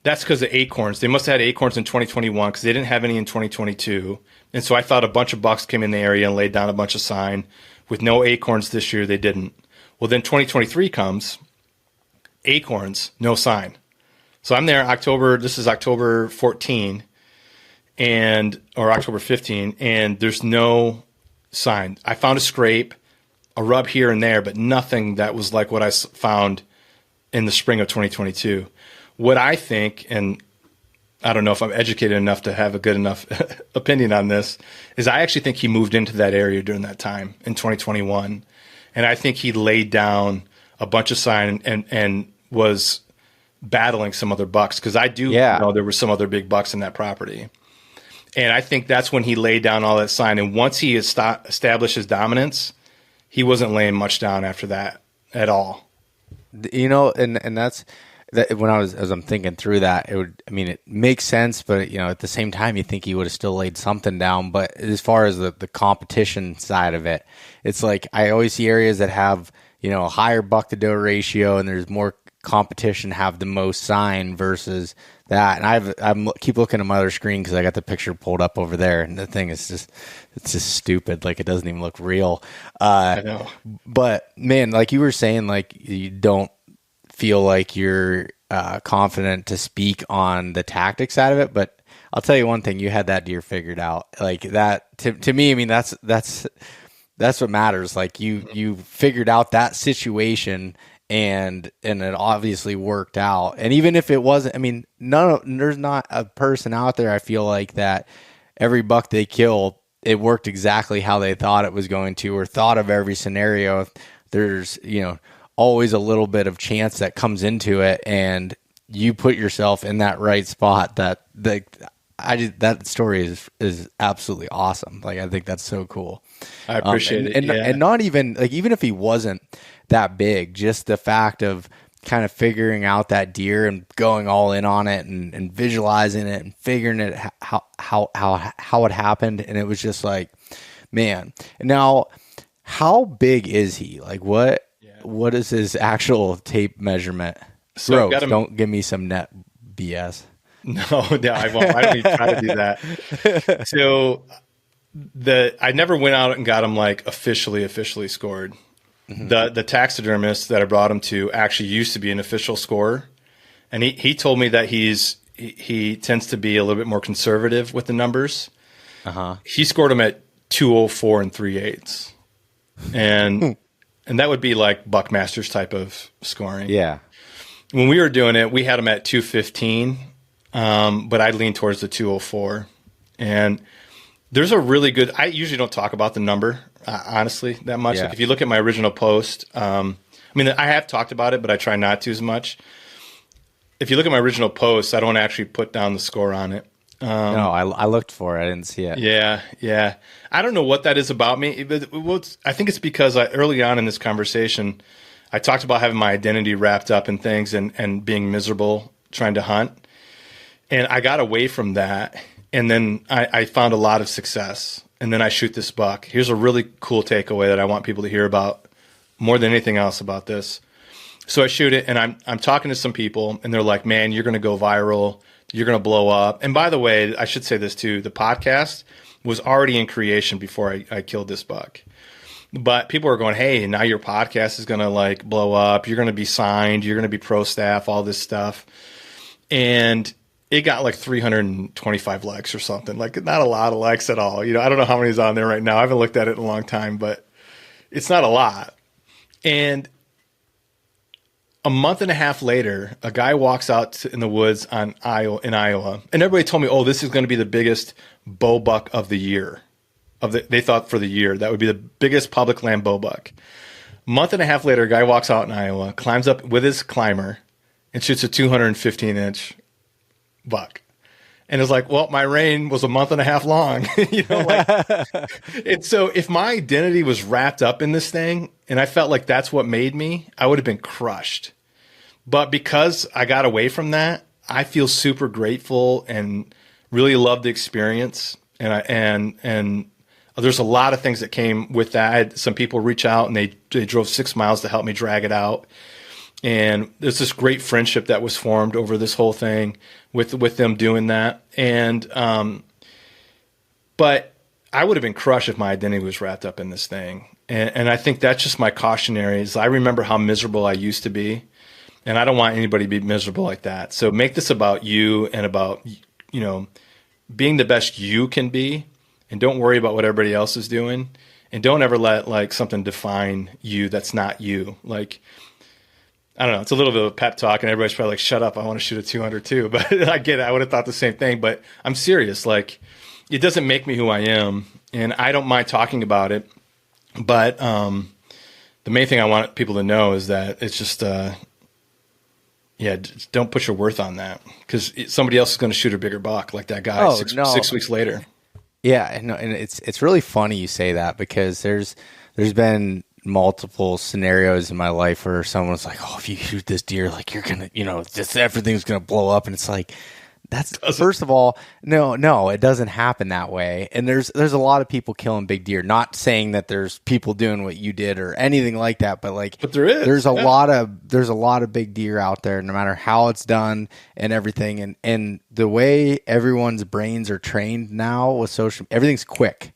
Speaker 1: that's because of acorns. They must have had acorns in 2021 because they didn't have any in 2022. And so I thought a bunch of bucks came in the area and laid down a bunch of sign. With no acorns this year, they didn't. Well, then 2023 comes, acorns, no sign. So I'm there this is October 14 or October 15, and there's no sign. I found a scrape, a rub here and there, but nothing that was like what I found in the spring of 2022. What I think, and I don't know if I'm educated enough to have a good enough opinion on this, is I actually think he moved into that area during that time in 2021. And I think he laid down a bunch of sign and was battling some other bucks, because I do know there were some other big bucks in that property. And I think that's when he laid down all that sign. And once he established his dominance, he wasn't laying much down after that at all.
Speaker 4: And that's that. As I'm thinking through that, it makes sense, but at the same time, you think he would have still laid something down. But as far as the competition side of it, it's like I always see areas that have a higher buck to doe ratio, and there's more competition have the most sign versus that. And I'm keep looking at my other screen because I got the picture pulled up over there, and the thing is it's just stupid. Like, it doesn't even look real.
Speaker 1: I know.
Speaker 4: But man, like you were saying, like you don't feel like you're confident to speak on the tactics side of it. But I'll tell you one thing: you had that deer figured out. Like that to me. I mean, that's what matters. Like you figured out that situation. And it obviously worked out. And even if it wasn't, there's not a person out there, I feel like, that every buck they kill, it worked exactly how they thought it was going to, or thought of every scenario. There's, always a little bit of chance that comes into it, and you put yourself in that right spot. That story is absolutely awesome. Like, I think that's so cool.
Speaker 1: I appreciate it.
Speaker 4: And not even like, even if he wasn't that big, just the fact of kind of figuring out that deer and going all in on it and visualizing it and figuring it how it happened. And it was just like, man. Now, how big is he? Like, what is his actual tape measure?
Speaker 1: So
Speaker 4: don't give me some net BS.
Speaker 1: No, I won't. I don't even try to do that. So I never went out and got him like officially scored. Mm-hmm. The taxidermist that I brought him to actually used to be an official scorer, and he told me that he tends to be a little bit more conservative with the numbers. He scored him at 204 and 3/8, and that would be like Buckmaster's type of scoring.
Speaker 4: Yeah.
Speaker 1: When we were doing it, we had him at 215, but I leaned towards the 204. And there's a really good. I usually don't talk about the number, honestly, that much.
Speaker 4: Yeah.
Speaker 1: Like, if you look at my original post, I mean, I have talked about it, but I try not to as much. If you look at my original post, I don't actually put down the score on it.
Speaker 4: No, I looked for it. I didn't see it.
Speaker 1: Yeah. I don't know what that is about me. I think it's because early on in this conversation, I talked about having my identity wrapped up in things and being miserable trying to hunt. And I got away from that. And then I found a lot of success. And then I shoot this buck. Here's a really cool takeaway that I want people to hear about more than anything else about this. So I shoot it, and I'm talking to some people, and they're like, man, you're going to go viral. You're going to blow up. And by the way, I should say this too. The podcast was already in creation before I killed this buck. But people are going, hey, now your podcast is going to like blow up. You're going to be signed. You're going to be pro staff, all this stuff. And it got like 325 likes or something. Like, not a lot of likes at all. You know, I don't know how many's on there right now. I haven't looked at it in a long time, but it's not a lot. And a month and a half later, a guy walks out in the woods in Iowa, and everybody told me, oh, this is going to be the biggest bow buck of the year. They thought for the year that would be the biggest public land bow buck. Month and a half later, a guy walks out in Iowa, climbs up with his climber, and shoots a 215-inch buck. And it's like, well, my reign was a month and a half long. You know, like, and so if my identity was wrapped up in this thing and I felt like that's what made me, I would have been crushed. But because I got away from that, I feel super grateful and really love the experience. And there's a lot of things that came with that. I had some people reach out and they drove 6 miles to help me drag it out. And there's this great friendship that was formed over this whole thing with them doing that. And but I would have been crushed if my identity was wrapped up in this thing. And I think that's just my cautionary is I remember how miserable I used to be. And I don't want anybody to be miserable like that. So make this about you and about, you know, being the best you can be. And don't worry about what everybody else is doing. And don't ever let like something define you that's not you. Like, I don't know. It's a little bit of a pep talk, and everybody's probably like, shut up. I want to shoot a 200 too. But I get it. I would have thought the same thing. But I'm serious. Like, it doesn't make me who I am. And I don't mind talking about it. But the main thing I want people to know is that it's just, just don't put your worth on that. Because somebody else is going to shoot a bigger buck like that guy 6 weeks later. Yeah.
Speaker 4: And it's really funny you say that because there's been multiple scenarios in my life where someone's like, oh, if you shoot this deer, like you're gonna, you know, just everything's gonna blow up. And it's like, that's first of all, no, it doesn't happen that way. And there's a lot of people killing big deer. Not saying that there's people doing what you did or anything like that, but
Speaker 1: there is.
Speaker 4: There's a lot of big deer out there, no matter how it's done and everything. And the way everyone's brains are trained now with everything's quick.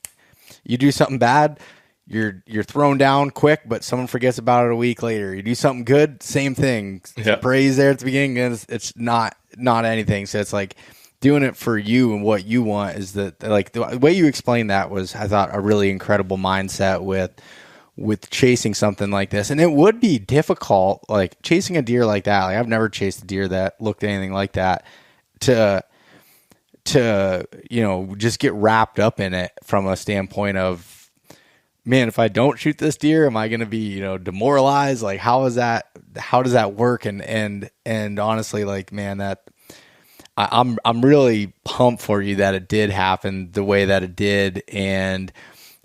Speaker 4: You do something bad, you're thrown down quick, but someone forgets about it a week later. You do something good, same thing.
Speaker 1: Yep.
Speaker 4: Praise there at the beginning, and it's not anything. So it's like doing it for you and what you want is that, like, the way you explained that was, I thought, a really incredible mindset with chasing something like this. And it would be difficult, like chasing a deer like that. Like, I've never chased a deer that looked anything like that to you know, just get wrapped up in it from a standpoint of man, if I don't shoot this deer, am I going to be, demoralized? Like, how does that work? And honestly, like, man, I'm really pumped for you that it did happen the way that it did. And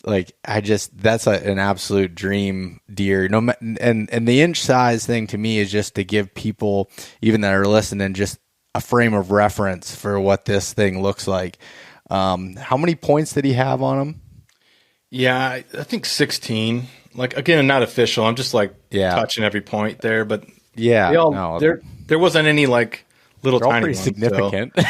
Speaker 4: like, that's an absolute dream deer. And the inch size thing to me is just to give people, even that are listening, just a frame of reference for what this thing looks like. How many points did he have on him?
Speaker 1: Yeah, I think 16. Like, again, not official. I'm just like touching every point there, but there wasn't any like little
Speaker 4: they're all
Speaker 1: tiny
Speaker 4: pretty
Speaker 1: ones,
Speaker 4: significant.
Speaker 1: So.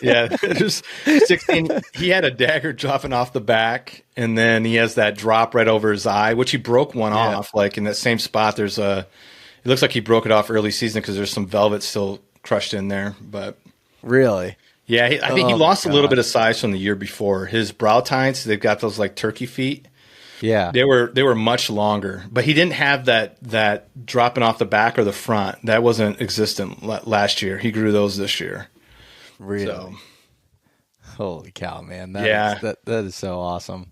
Speaker 1: Yeah. Just 16. He had a dagger dropping off the back, and then he has that drop right over his eye, which he broke one off. Like in that same spot, it looks like he broke it off early season because there's some velvet still crushed in there. But
Speaker 4: really,
Speaker 1: yeah, I think he lost a little bit of size from the year before. His brow tines, they've got those like turkey feet.
Speaker 4: Yeah,
Speaker 1: they were much longer, but he didn't have that dropping off the back or the front. That wasn't existent last year. He grew those this year.
Speaker 4: Really?
Speaker 1: So.
Speaker 4: Holy cow, man! That is so awesome.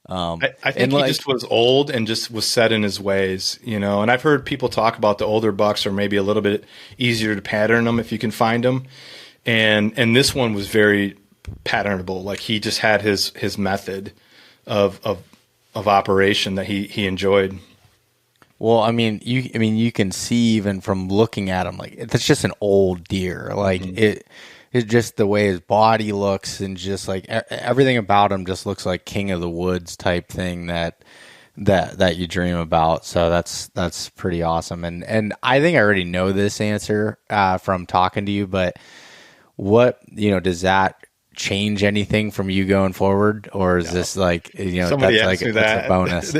Speaker 1: I think he just was old and just was set in his ways, And I've heard people talk about the older bucks are maybe a little bit easier to pattern them if you can find them, and this one was very patternable. Like he just had his method of operation that he enjoyed.
Speaker 4: Well, I mean, you can see even from looking at him, like that's just an old deer. Like it's just the way his body looks, and just like everything about him just looks like King of the Woods type thing that you dream about. So that's pretty awesome. And I think I already know this answer from talking to you, but what does that change anything from you going forward, or is this like
Speaker 1: somebody
Speaker 4: that's like that's a bonus?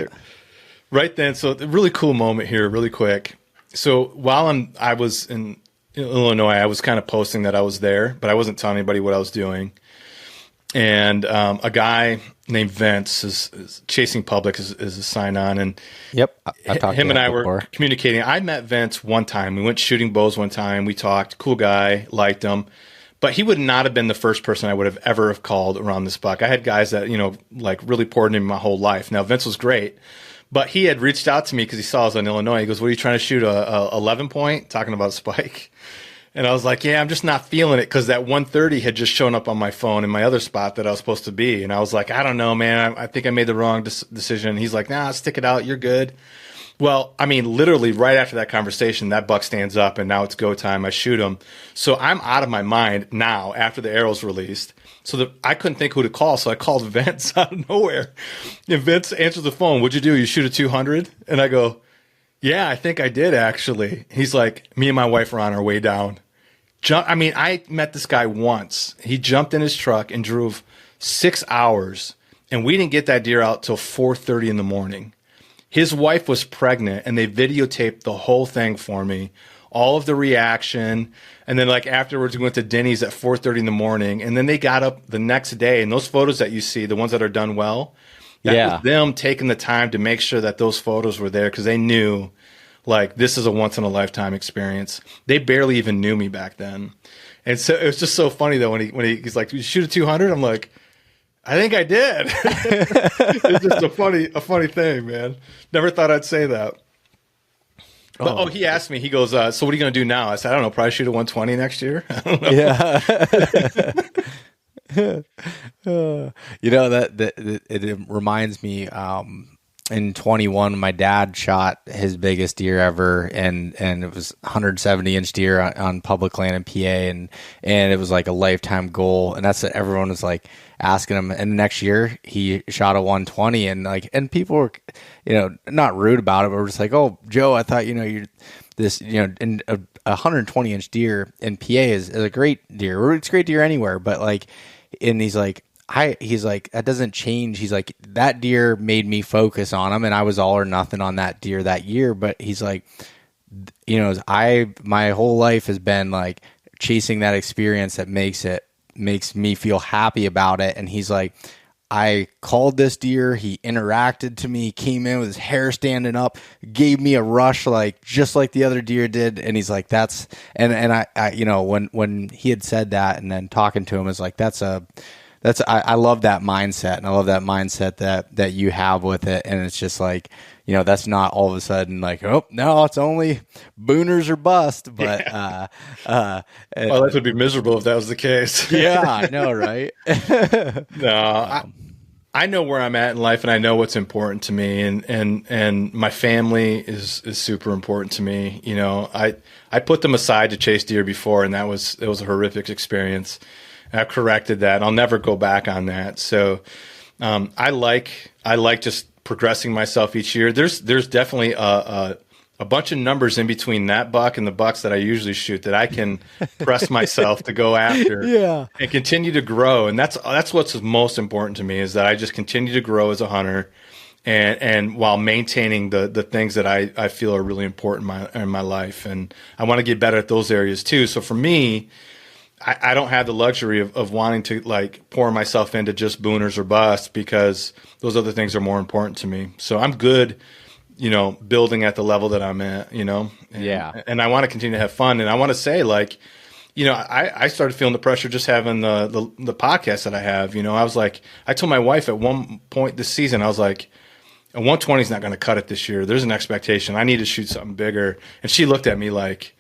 Speaker 1: Right then, so a really cool moment here, really quick. So while I was in Illinois, I was kind of posting that I was there, but I wasn't telling anybody what I was doing. And a guy named Vince is Chasing Public is a sign on, and
Speaker 4: yep,
Speaker 1: him and I were communicating. I met Vince one time. We went shooting bows one time. We talked. Cool guy, liked him. But he would not have been the first person I would have ever have called around this buck. I had guys that, like really poured into me my whole life. Now, Vince was great, but he had reached out to me because he saw I was in Illinois. He goes, "What are you trying to shoot, a 11 point?" Talking about a spike. And I was like, "Yeah, I'm just not feeling it," because that 130 had just shown up on my phone in my other spot that I was supposed to be. And I was like, "I don't know, man. I think I made the wrong decision." He's like, "Nah, stick it out. You're good." Well, I mean, literally right after that conversation, that buck stands up, and now it's go time. I shoot him. So I'm out of my mind now after the arrow's released. So I couldn't think who to call, so I called Vince out of nowhere. And Vince answers the phone. "What'd you do? You shoot a 200? And I go, "Yeah, I think I did, actually." He's like, "Me and my wife are on our way down." I met this guy once. He jumped in his truck and drove 6 hours, and we didn't get that deer out till 4:30 in the morning. His wife was pregnant, and they videotaped the whole thing for me, all of the reaction. And then, like, afterwards, we went to Denny's at 4:30 in the morning, and then they got up the next day. And those photos that you see, the ones that are done well, that was them taking the time to make sure that those photos were there because they knew, like, this is a once-in-a-lifetime experience. They barely even knew me back then. And so it was just so funny, though, when he's like, "You shoot a 200?" I'm like, "I think I did." It's just a funny thing, man. Never thought I'd say that. But he asked me. He goes, "So what are you going to do now?" I said, "I don't know. Probably shoot a 120 next year." I don't know.
Speaker 4: Yeah. That it reminds me. In 21, my dad shot his biggest deer ever, and it was 170-inch deer on public land in PA, and it was like a lifetime goal, and that's what everyone was like asking him. And the next year, he shot a 120, and people were, not rude about it, but were just like, "Oh, Joe, I thought you're this, and a 120-inch deer in PA is a great deer. It's a great deer anywhere, but like," and he's like, that doesn't change. He's like, that deer made me focus on him, and I was all or nothing on that deer that year. But he's like, my whole life has been like chasing that experience that makes me feel happy about it. And he's like, I called this deer, he interacted to me, came in with his hair standing up, gave me a rush just like the other deer did. And he's like, and I when he had said that, and then talking to him, is like, that's I love that mindset, and I love that mindset that you have with it. And it's just like, that's not all of a sudden like, oh no, it's only booners or bust. But
Speaker 1: well, that would be miserable if that was the case.
Speaker 4: Yeah, I know, right?
Speaker 1: No, I know where I'm at in life, and I know what's important to me, and my family is super important to me. I put them aside to chase deer before, and it was a horrific experience. I've corrected that. I'll never go back on that. So I like just progressing myself each year. There's definitely a bunch of numbers in between that buck and the bucks that I usually shoot that I can press myself to go after and continue to grow. And that's what's most important to me, is that I just continue to grow as a hunter, and while maintaining the things that I feel are really important in my life. And I want to get better at those areas too. So for me, I don't have the luxury of wanting to like pour myself into just booners or bust, because those other things are more important to me. So I'm good, building at the level that I'm at, and I want to continue to have fun. And I want to say, like, I started feeling the pressure just having the podcast that I have. I was like, I told my wife at one point this season, I was like, a 120 is not going to cut it this year. There's an expectation. I need to shoot something bigger. And she looked at me like,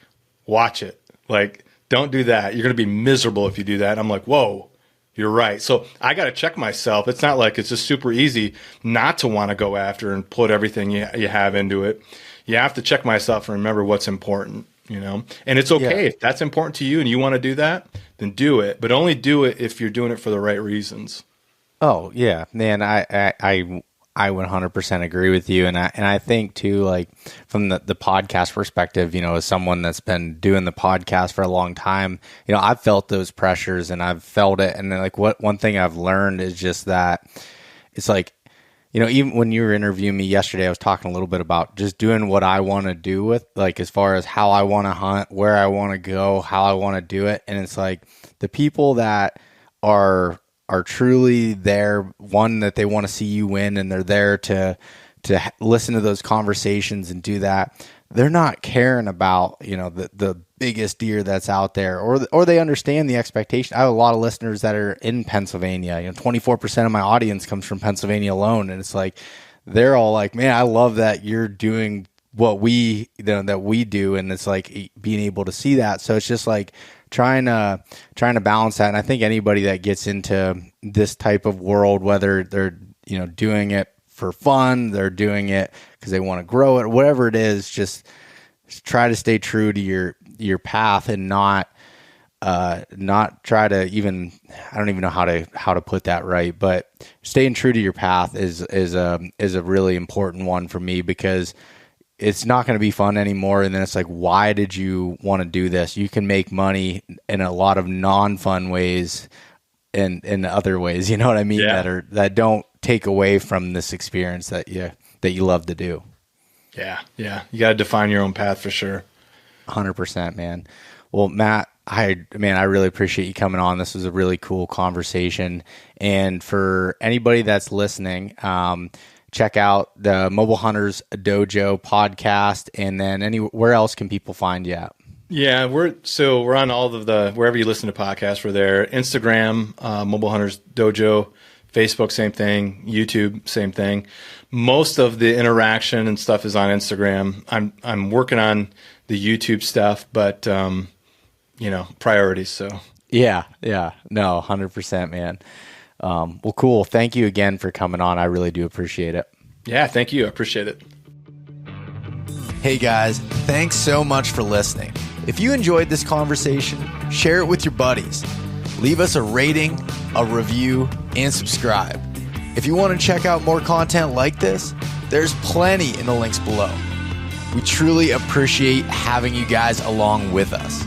Speaker 1: watch it. Like, don't do that. You're going to be miserable if you do that. And I'm like, whoa, you're right. So I got to check myself. It's not like it's just super easy not to want to go after and put everything you have into it. You have to check myself and remember what's important, and it's okay. If that's important to you and you want to do that, then do it, but only do it if you're doing it for the right reasons.
Speaker 4: Oh yeah, man. I 100% agree with you. And I think too, like from the podcast perspective, as someone that's been doing the podcast for a long time, I've felt those pressures and I've felt it. And then like one thing I've learned is just that it's like, even when you were interviewing me yesterday, I was talking a little bit about just doing what I want to do with, like, as far as how I want to hunt, where I want to go, how I want to do it. And it's like the people that are truly there, one, that they want to see you win, and they're there to listen to those conversations and do that. They're not caring about, the biggest deer that's out there, or they understand the expectation. I have a lot of listeners that are in Pennsylvania. 24% of my audience comes from Pennsylvania alone. And it's like, they're all like, man, I love that you're doing what we do. And it's like being able to see that. So it's just like, trying to balance that. And I think anybody that gets into this type of world, whether they're, doing it for fun, they're doing it because they want to grow it, whatever it is, just try to stay true to your path and not try to even, I don't even know how to put that right, but staying true to your path is a really important one for me, because it's not going to be fun anymore. And then it's like, why did you want to do this? You can make money in a lot of non-fun ways and in other ways, you know what I mean?
Speaker 1: Yeah.
Speaker 4: That don't take away from this experience that you love to do.
Speaker 1: Yeah. Yeah. You got to define your own path for sure.
Speaker 4: 100%, man. Well, Matt, I really appreciate you coming on. This was a really cool conversation. And for anybody that's listening, check out the Mobile Hunters Dojo podcast, and then where else can people find you at?
Speaker 1: Yeah, we're on all of the, wherever you listen to podcasts, we're there. Instagram, Mobile Hunters Dojo, Facebook, same thing, YouTube, same thing. Most of the interaction and stuff is on Instagram. I'm working on the YouTube stuff, but priorities. So
Speaker 4: yeah, no, 100%, man. Well, cool. Thank you again for coming on. I really do appreciate it.
Speaker 1: Yeah, thank you. I appreciate it.
Speaker 4: Hey guys, thanks so much for listening. If you enjoyed this conversation, share it with your buddies. Leave us a rating, a review, and subscribe. If you want to check out more content like this, there's plenty in the links below. We truly appreciate having you guys along with us.